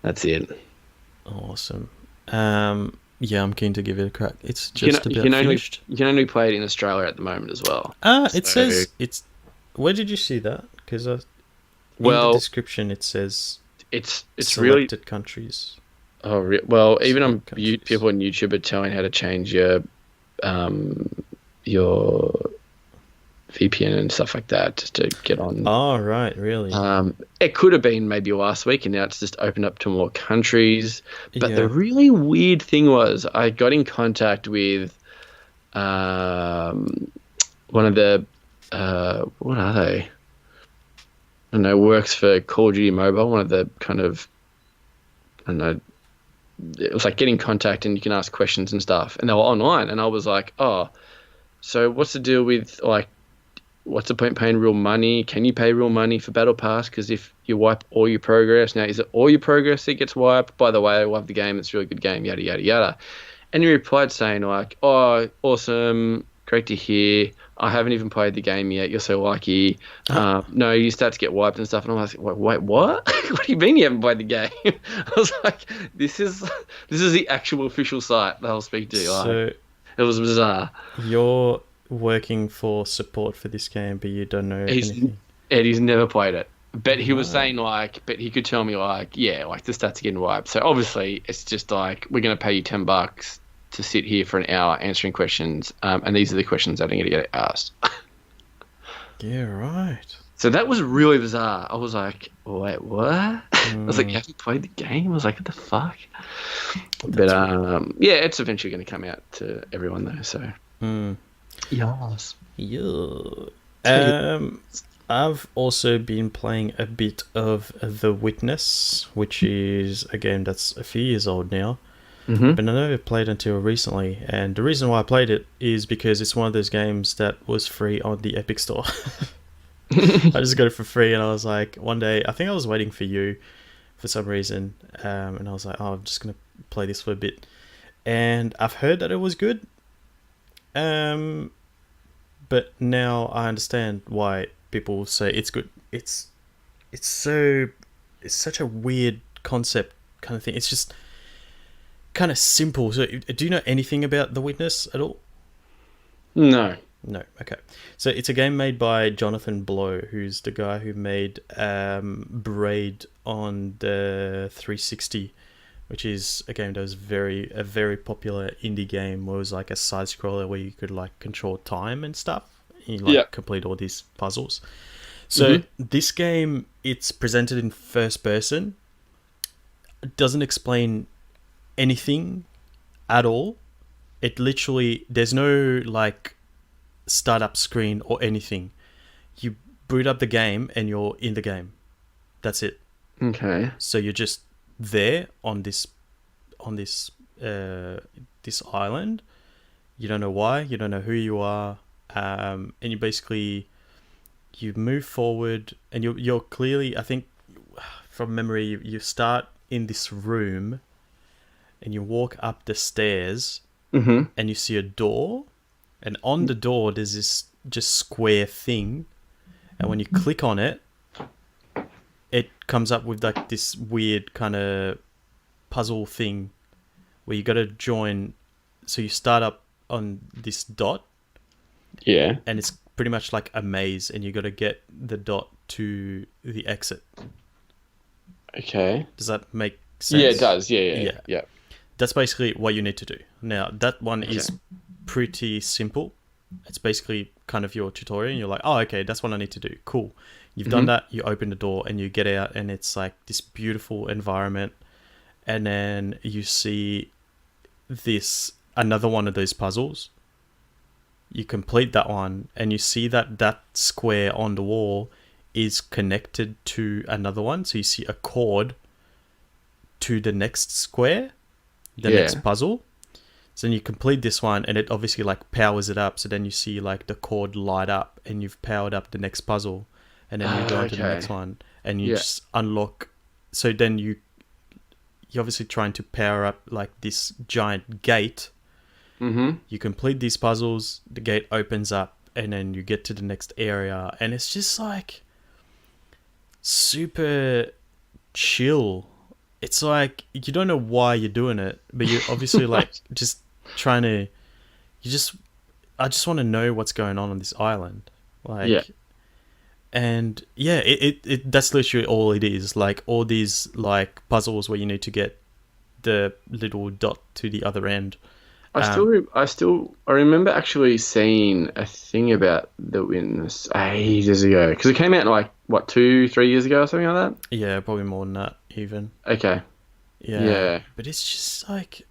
that's it. Awesome. Yeah, I'm keen to give it a crack. It's just about finished. You can only play it in Australia at the moment as well. It says it's. Where did you see that? Because in the description it says it's selected really countries. Oh, well, even on people on YouTube are telling how to change your VPN and stuff like that just to get on. Oh, right, really? It could have been maybe last week, and now it's just opened up to more countries. But the really weird thing was I got in contact with one of the what are they? I don't know, works for Call of Duty Mobile, one of the kind of, I don't know, it was like get in contact and you can ask questions and stuff. And they were online, and I was like, oh, so what's the deal with, like, what's the point paying real money? Can you pay real money for Battle Pass? Because if you wipe all your progress, now is it all your progress that gets wiped? By the way, I love the game. It's a really good game, yada, yada, yada. And he replied saying like, oh, awesome, great to hear. I haven't even played the game yet. You're so lucky. No, you start to get wiped and stuff. And I was like, wait, what? What do you mean you haven't played the game? I was like, this is the actual official site that I'll speak to. So it was bizarre. You're working for support for this game, but you don't know anything. Eddie's never played it. But he was saying like, but he could tell me like, yeah, like the stats are getting wiped. So obviously it's just like, we're going to pay you $10 to sit here for an hour answering questions. And these are the questions that are going to get asked. Yeah, right. So that was really bizarre. I was like, wait, what? I was like, you haven't played the game? I was like, what the fuck? But yeah, it's eventually going to come out to everyone though. So yes. Yeah. I've also been playing a bit of The Witness, which is a game that's a few years old now. But I never played until recently, and the reason why I played it is because it's one of those games that was free on the Epic Store. I just got it for free, and I was like, one day, I think I was waiting for you for some reason, and I was like, oh, I'm just going to play this for a bit. And I've heard that it was good, but now I understand why people say it's good. It's such a weird concept kind of thing. It's just kind of simple. So do you know anything about The Witness at all? No. Okay. So it's a game made by Jonathan Blow, who's the guy who made Braid on the 360, which is a game that was a very popular indie game where it was like a side scroller where you could like control time and stuff. And you complete all these puzzles. So this game, it's presented in first person. It doesn't explain anything at all. It literally, there's no like startup screen or anything. You boot up the game and you're in the game. That's it. Okay. So you're just there on this island. You don't know why. You don't know who you are. And you move forward, and you're clearly, I think, from memory, you start in this room, and you walk up the stairs, and you see a door, and on the door there's this just square thing, and when you click on it, it comes up with like this weird kind of puzzle thing where you got to join. So you start up on this dot, Yeah. and it's pretty much like a maze, and you got to get the dot to the exit. Okay. Does that make sense? Yeah, it does. Yeah. Yeah. Yeah. That's basically what you need to do. Now, that one Okay. is pretty simple. It's basically kind of your tutorial, and you're like, oh, okay, that's what I need to do. Cool. You've done that, you open the door, and you get out, and it's like this beautiful environment. And then you see another one of those puzzles. You complete that one, and you see that square on the wall is connected to another one. So you see a cord to the next square, the next puzzle. So then you complete this one, and it obviously like powers it up. So then you see like the cord light up, and you've powered up the next puzzle, and then you go on to the next one, and you just unlock. So then you're obviously trying to power up like this giant gate. Mm-hmm. You complete these puzzles, the gate opens up, and then you get to the next area, and it's just like super chill. It's like you don't know why you're doing it, but you're obviously like just trying to. I just want to know what's going on this island, like, and it that's literally all it is. Like all these like puzzles where you need to get the little dot to the other end. I remember actually seeing a thing about the Witness ages ago, because it came out like what 2-3 years ago or something like that. Yeah, probably more than that even. Okay. Yeah. But it's just like,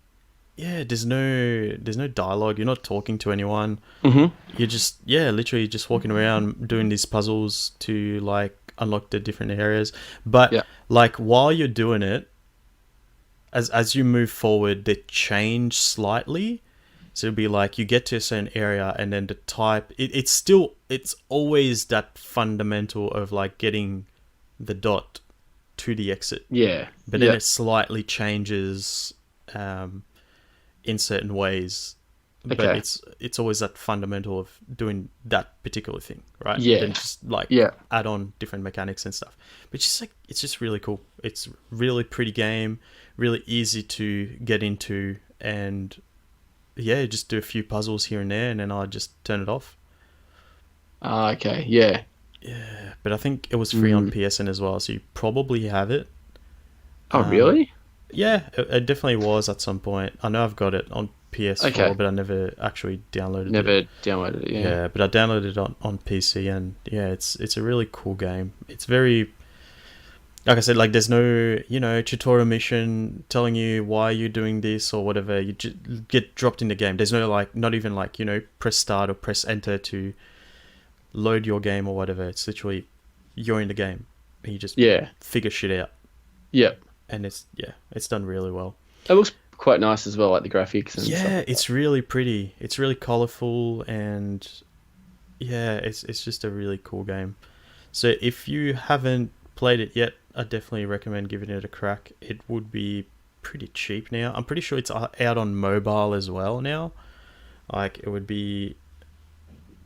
there's no dialogue. You're not talking to anyone. Mm-hmm. You're just literally just walking around doing these puzzles to like unlock the different areas. But like while you're doing it, as you move forward, they change slightly. So it'll be like you get to a certain area, and then the type it's always that fundamental of like getting the dot to the exit. Yeah. But then it slightly changes in certain ways. But it's always that fundamental of doing that particular thing, right? Yeah. Then just like add on different mechanics and stuff. But just like it's just really cool. It's really pretty game, really easy to get into, and just do a few puzzles here and there, and then I just turn it off. Okay. Yeah. Yeah, but I think it was free on PSN as well, so you probably have it. Oh, really? Yeah, it definitely was at some point. I know I've got it on PS4, but I never actually downloaded it. Downloaded it, Yeah, but I downloaded it on PC, and it's a really cool game. It's very, like I said, like there's no, tutorial mission telling you why you're doing this or whatever. You just get dropped in the game. There's no like, not even like, press start or press enter to load your game or whatever. It's literally you're in the game and you just figure shit out. Yep. And it's done really well. It looks quite nice as well, like the graphics and stuff. Yeah, it's really pretty. It's really colorful, and it's just a really cool game. So if you haven't played it yet, I definitely recommend giving it a crack. It would be pretty cheap now. I'm pretty sure it's out on mobile as well now. Like it would be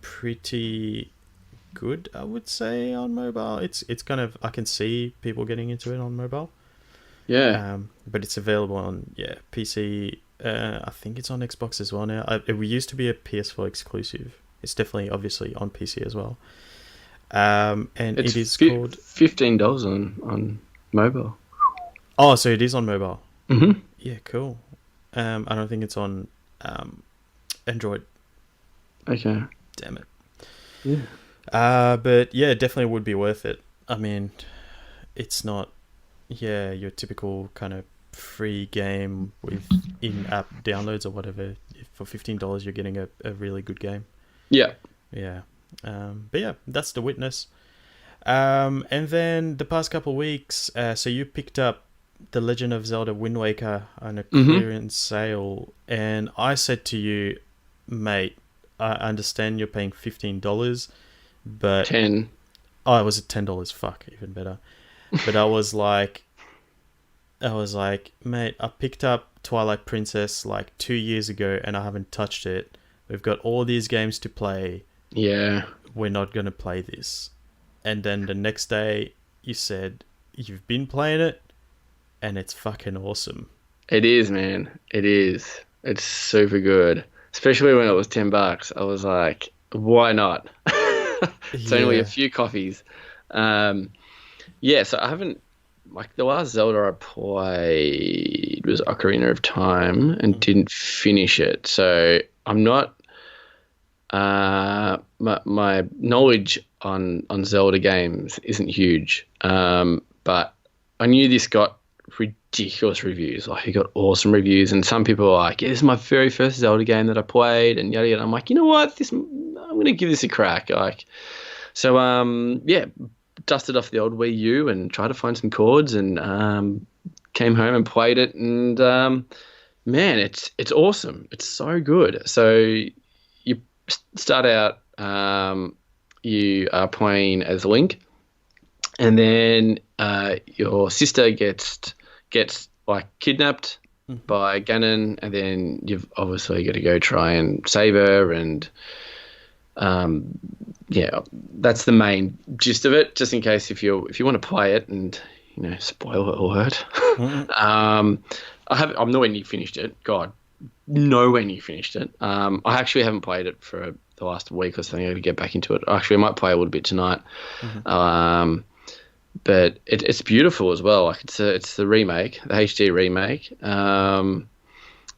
pretty good, I would say, on mobile. It's kind of, I can see people getting into it on mobile. Yeah. But it's available on PC. I think it's on Xbox as well now. It used to be a PS4 exclusive. It's definitely obviously on PC as well. And it is called $15 on mobile. Oh, so it is on mobile. Mm-hmm. Yeah, cool. I don't think it's on Android. Okay. Damn it. Yeah. But yeah, it definitely would be worth it. I mean, it's not your typical kind of free game with in-app downloads or whatever. For $15, you're getting a really good game. Yeah. Yeah. But yeah, that's The Witness. And then the past couple of weeks, so you picked up The Legend of Zelda Windwaker on a clearance sale, and I said to you, mate, I understand you're paying $15, but 10. Oh, it was $10. Fuck, even better. But I was like, mate, I picked up Twilight Princess like 2 years ago, and I haven't touched it. We've got all these games to play. Yeah. We're not going to play this. And then the next day, you said you've been playing it, and it's fucking awesome. It is, man. It is. It's super good. Especially when it was $10. I was like, Why not? It's only a Yeah. few coffees. Um, yeah, so I haven't like the last Zelda I played was Ocarina of Time and didn't finish it. So I'm not my knowledge on Zelda games isn't huge. But I knew this got ridiculous reviews. Like it got awesome reviews, and some people are like, "Yeah, this is my very first Zelda game that I played," and yada yada. I'm like, you know what? I'm gonna give this a crack. Like, so yeah, dusted off the old Wii U and tried to find some chords, and came home and played it, and man, it's awesome. It's so good. So you start out, you are playing as Link, and then your sister gets like kidnapped by Ganon, and then you've obviously got to go try and save her, and yeah, that's the main gist of it. Just in case if you want to play it, and spoiler alert, I'm nowhere near finished it. God, nowhere near finished it. I actually haven't played it for the last week or something. I got to get back into it. Actually, I might play a little bit tonight. But it's beautiful as well. Like it's the remake, the HD remake, and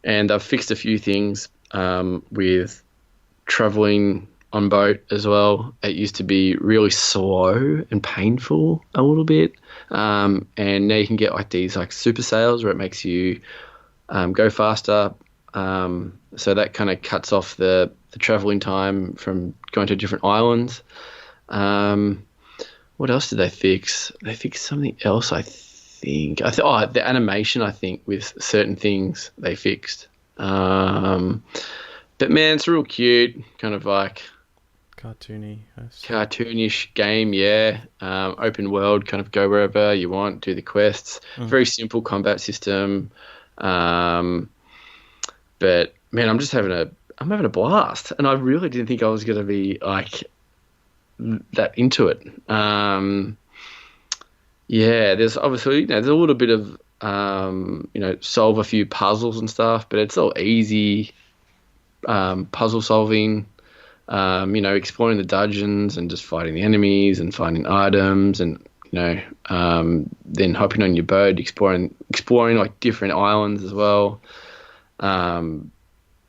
I've fixed a few things with traveling on boat as well. It used to be really slow and painful a little bit, and now you can get like these like super sails where it makes you go faster. So that kind of cuts off the traveling time from going to different islands. What else did they fix? They fixed something else, I think. The animation, I think, with certain things they fixed. But man, it's real cute, kind of like Cartoony. cartoonish game, yeah. Open world, kind of go wherever you want, do the quests. Very simple combat system. But man, I'm having a blast, and I really didn't think I was going to be like that into it. Yeah, there's obviously there's a little bit of solve a few puzzles and stuff, but it's all easy puzzle solving. Exploring the dungeons and just fighting the enemies and finding items, and then hopping on your boat, exploring like different islands as well.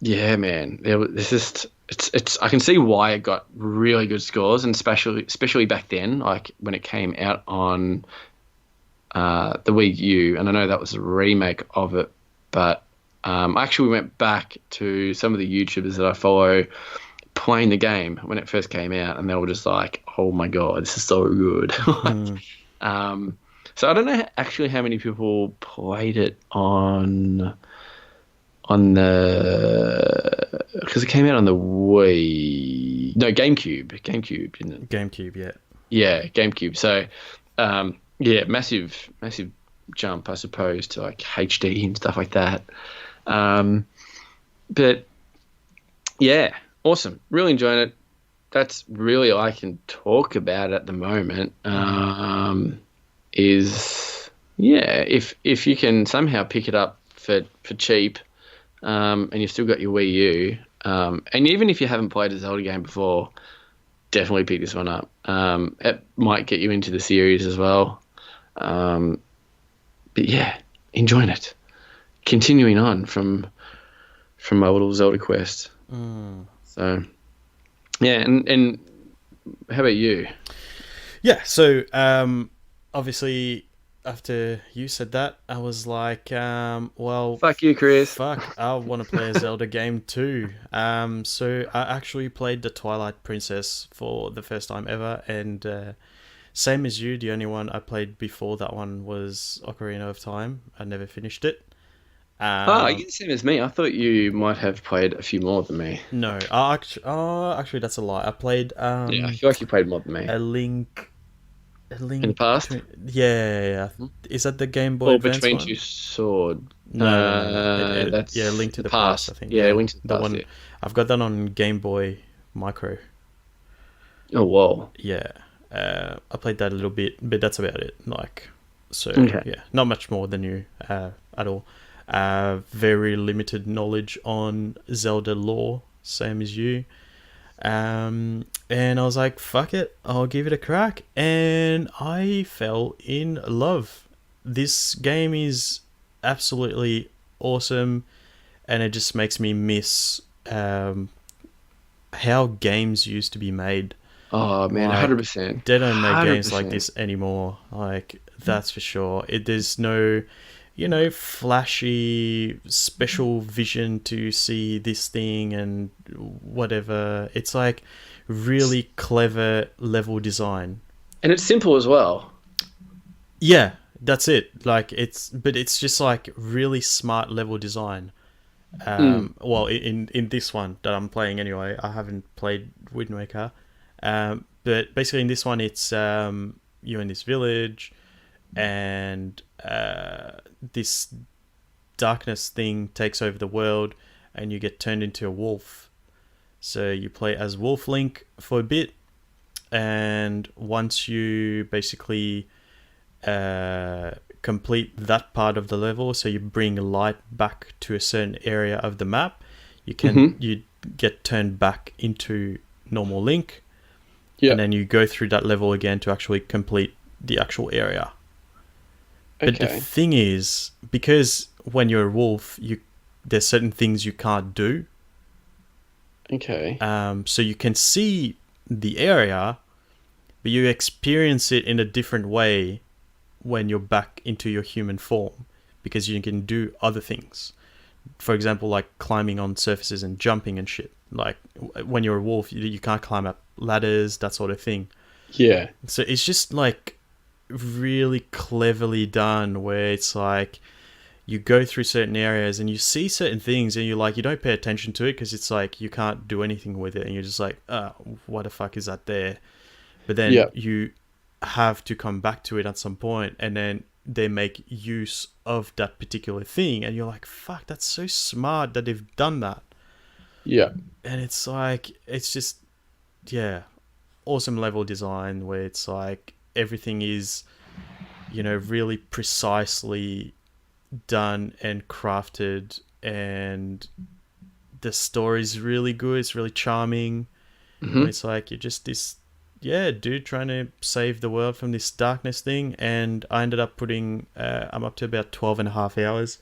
Yeah, man, there's just it's I can see why it got really good scores, and especially back then, like when it came out on the Wii U, and I know that was a remake of it, but I actually went back to some of the YouTubers that I follow playing the game when it first came out, and they were just like, "Oh my god, this is so good!" So I don't know actually how many people played it on the, because it came out on the GameCube, didn't it? GameCube, yeah. Yeah, GameCube. So, yeah, massive jump, I suppose, to like HD and stuff like that. But yeah, awesome. Really enjoying it. That's really all I can talk about at the moment. Is yeah, if you can somehow pick it up for cheap, and you've still got your Wii U, and even if you haven't played a Zelda game before, definitely pick this one up. It might get you into the series as well. But yeah, enjoying it. Continuing on from my little Zelda quest. So yeah, and how about you? Yeah, so obviously after you said that, I was like, well, Fuck you, Chris. fuck, I want to play a Zelda game too. So I actually played the Twilight Princess for the first time ever, and same as you, the only one I played before that one was Ocarina of Time. I never finished it. You're the same as me. I thought you might have played a few more than me. No, actually, that's a lie. I played Yeah, I feel like you played more than me. a Link In the past? Yeah. Is that the Game Boy Or Advance Between one? Two Swords. No. That's yeah, Link to the Past, I think. Yeah, Link to the the Past. one. Yeah. I've got that on Game Boy Micro. Oh, whoa. Yeah, I played that a little bit, but that's about it. Like, so Okay. yeah, not much more than you at all. Very limited knowledge on Zelda lore, same as you. And I was like, fuck it, I'll give it a crack. And I fell in love. This game is absolutely awesome, and it just makes me miss how games used to be made. Oh man, Like, 100%. they don't make games 100%. like this anymore. Like, that's for sure. There's no, flashy special vision to see this thing and whatever. It's like really clever level design. And it's simple as well. Yeah, that's it. Like, but it's just like really smart level design. Well, in this one that I'm playing anyway, I haven't played Windwaker. But basically in this one, it's you're in this village, and this darkness thing takes over the world, and you get turned into a wolf. So you play as Wolf Link for a bit, and once you basically complete that part of the level, so you bring light back to a certain area of the map, you get turned back into normal Link. Yeah. And then you go through that level again to actually complete the actual area. But the Okay. thing is, because when you're a wolf, there's certain things you can't do. Okay. So you can see the area, but you experience it in a different way when you're back into your human form, because you can do other things. For example, like climbing on surfaces and jumping and shit. Like, when you're a wolf, you can't climb up ladders, that sort of thing. Yeah. So it's just like really cleverly done, where it's like you go through certain areas and you see certain things, and you don't pay attention to it because it's like you can't do anything with it, and you're just like, what the fuck is that there? But then you have to come back to it at some point, and then they make use of that particular thing, and you're like, fuck, that's so smart that they've done that. Yeah. And it's like, it's just, yeah, awesome level design, where it's like everything is, really precisely done and crafted, and the story's really good. It's really charming. It's like you're just this, dude trying to save the world from this darkness thing. And I ended up putting, I'm up to about 12 and a half hours.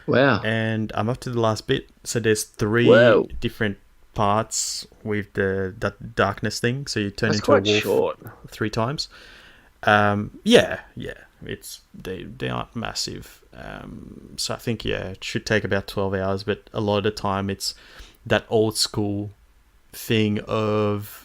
Wow. And I'm up to the last bit. So there's 3 different parts with that darkness thing. So you turn That's into a quite wolf short. 3 times. Yeah. It's they aren't massive. So I think it should take about 12 hours. But a lot of the time, it's that old school thing of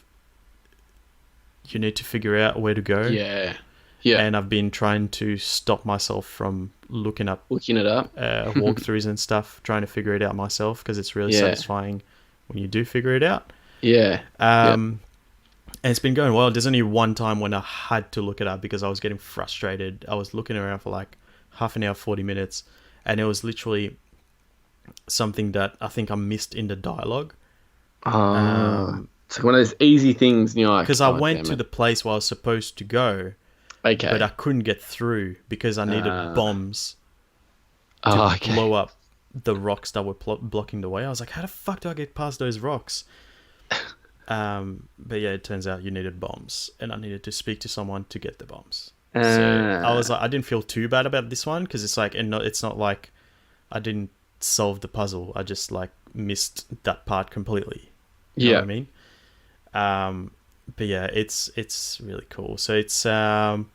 you need to figure out where to go. Yeah. Yeah. And I've been trying to stop myself from looking up Looking it up. walkthroughs and stuff, trying to figure it out myself, because it's really Yeah. satisfying when you do figure it out. Yeah. And it's been going well. There's only one time when I had to look it up because I was getting frustrated. I was looking around for like half an hour, 40 minutes, and it was literally something that I think I missed in the dialogue. It's like one of those easy things, and you're like, Because I "Oh, went damn to it." the place where I was supposed to go, Okay. but I couldn't get through because I needed bombs to Okay. blow up the rocks that were blocking the way. I was like, how the fuck do I get past those rocks? But yeah, it turns out you needed bombs, and I needed to speak to someone to get the bombs. So I was like, I didn't feel too bad about this one, because it's like, it's not like I didn't solve the puzzle. I just like missed that part completely. You know what I mean? But yeah, it's really cool. So it's third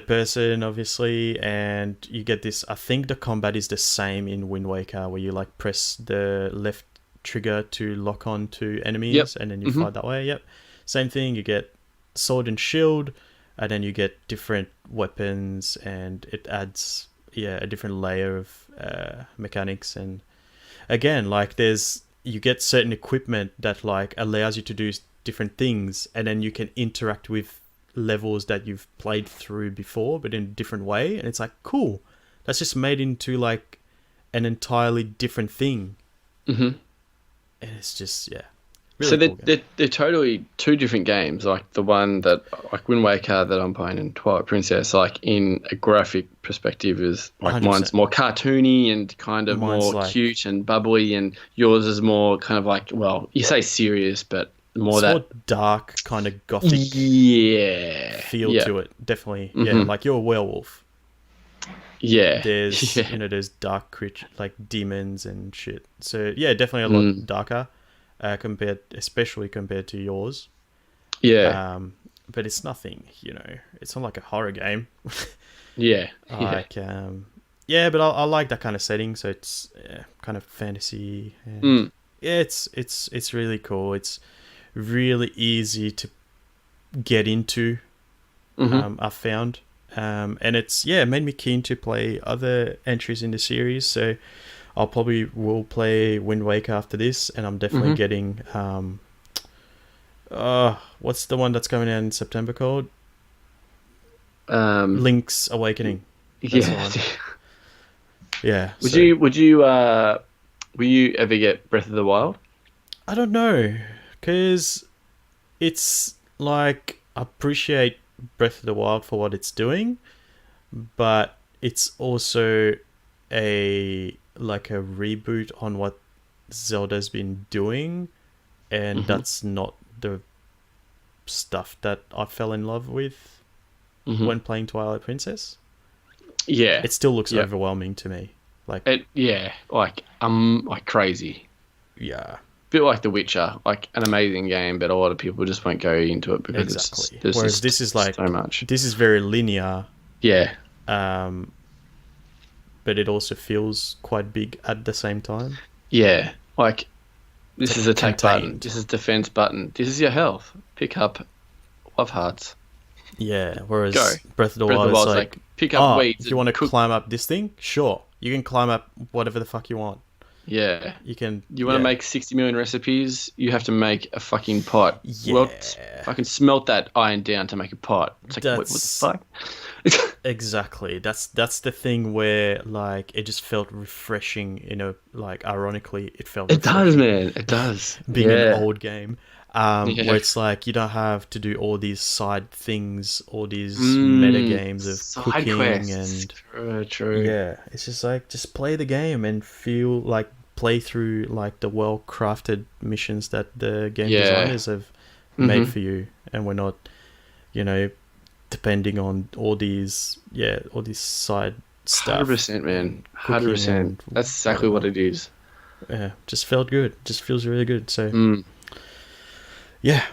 person, obviously, and you get this. I think the combat is the same in Wind Waker, where you like press the left trigger to lock on to enemies, and then you fight that way. Yep, same thing. You get sword and shield, and then you get different weapons, and it adds a different layer of mechanics. And again, like you get certain equipment that like allows you to do different things, and then you can interact with levels that you've played through before, but in a different way. And it's like, cool, that's just made into like an entirely different thing. And it's just Really So cool game. they're totally two different games. Like the one that, like Wind Waker that I'm playing and Twilight Princess, like in a graphic perspective is like 100%. mine's more cartoony and kind of Mine's more like- cute and bubbly, and yours is more kind of like, well, you say serious, but more It's that more dark, kind of gothic yeah feel yeah. to it. Definitely. Yeah, Mhm. like you're a werewolf. Yeah. There's yeah. there's dark creatures like demons and shit. So yeah, definitely a lot darker, especially compared to yours. Yeah. But it's nothing, it's not like a horror game. Yeah. Like yeah, but I like that kind of setting. So it's kind of fantasy. And yeah, it's really cool. It's really easy to get into. I've found. And it's it made me keen to play other entries in the series. So I'll probably will play Wind Waker after this, and I'm definitely getting what's the one that's coming out in September called? Link's Awakening. That's the Yeah. one. Yeah. Would so- you will you ever get Breath of the Wild? I don't know, because it's like I appreciate Breath of the Wild for what it's doing, but it's also a reboot on what Zelda's been doing, and that's not the stuff that I fell in love with when playing Twilight Princess. Yeah. It still looks overwhelming to me. Like like crazy. yeah. Bit like The Witcher, like an amazing game, but a lot of people just won't go into it because Exactly. there's Whereas just this is like so much. This is very linear, Yeah. but it also feels quite big at the same time. Yeah. Like this is attack button. contained. This is defense button. This is your health. Pick up love hearts. Yeah. Whereas Go. Breath of the Breath Wild of the is Wild's like, pick up weeds. if you want to and cook. climb up this thing, sure, you can climb up whatever the fuck you want. Yeah. You can. You want to make 60 million recipes, you have to make a fucking pot. Yeah. Well, fucking smelt that iron down to make a pot. It's like, what the fuck? Exactly. That's the thing where like it just felt refreshing. Ironically, it felt. It does, refreshing man. It does. being yeah. an old game. Where it's like you don't have to do all these side things, all these meta games of Side cooking quests. and True. yeah, it's just like just play the game and feel like play through like the well crafted missions that the game designers have made for you, and we're not, depending on all these side stuff. 100%, man. Cooking 100%. and That's exactly what it is. Yeah, just felt good. Just feels really good. So Mm. yeah,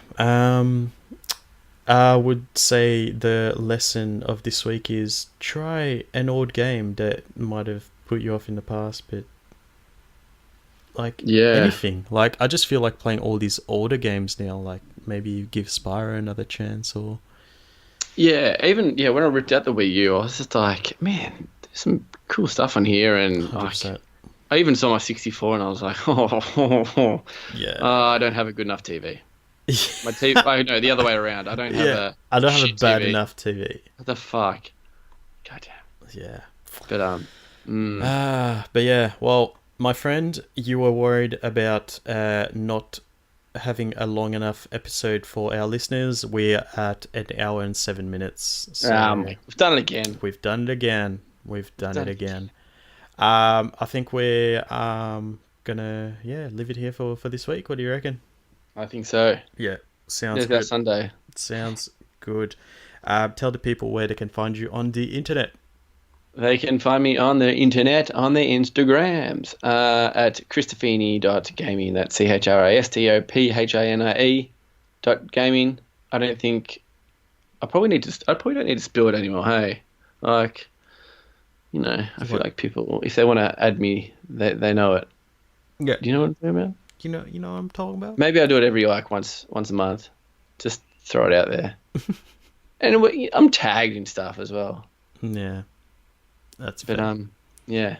I would say the lesson of this week is try an old game that might have put you off in the past, but like anything. Like I just feel like playing all these older games now. Like maybe you give Spyro another chance, or Yeah, even when I ripped out the Wii U, I was just like, man, there's some cool stuff on here, and like, 100%. I even saw my 64, and I was like, Yeah. I don't have a good enough TV. My TV, oh no, the other way around. I don't have I don't have a shit bad TV. enough TV. What the fuck? Goddamn. Yeah. But But yeah, well, my friend, you were worried about not having a long enough episode for our listeners. We're at 1 hour and 7 minutes. So we've done it again. we've done it again. We've done it again. I think we're gonna leave it here for this week. What do you reckon? I think so. Yeah, sounds There's good. our Sunday. Sounds good. Tell the people where they can find you on the internet. They can find me on the internet, on the Instagrams, at Christophini.gaming. That's ChristopHane.gaming. I don't think I probably don't need to spill it anymore. Hey, like, I feel like people, if they want to add me, they know it. Yeah. Do you know what I'm talking about? You know what I'm talking about? Maybe I do it every once a month. Just throw it out there. And I'm tagged and stuff as well. Yeah. That's But fair. yeah.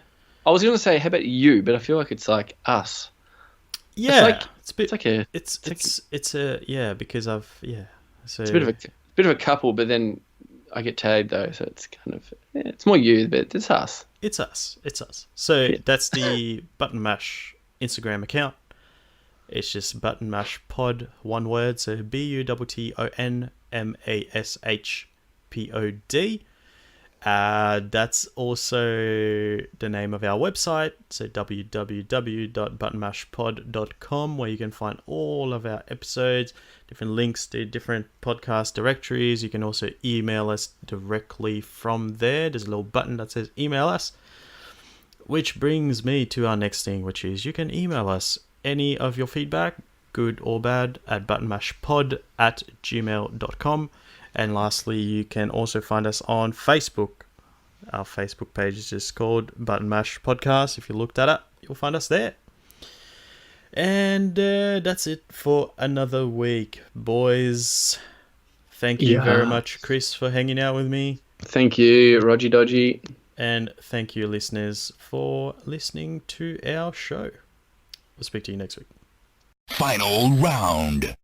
I was gonna say, how about you? But I feel like it's like us. Yeah. It's a because I've so it's a bit of a couple, but then I get tagged though, so it's kind of it's more you, but it's us. It's us. So that's the Button Mash Instagram account. It's just Button Mash Pod, one word, so BUTTONMASHPOD. That's also the name of our website, so www.buttonmashpod.com, where you can find all of our episodes, different links to different podcast directories. You can also email us directly from there. There's a little button that says email us, which brings me to our next thing, which is you can email us any of your feedback, good or bad, at buttonmashpod@gmail.com. And lastly, you can also find us on Facebook. Our Facebook page is just called Button Mash Podcast. If you look that up, you'll find us there. And that's it for another week, boys. Thank you very much, Chris, for hanging out with me. Thank you, Roger Dodgy. And thank you, listeners, for listening to our show. We'll speak to you next week. Final round.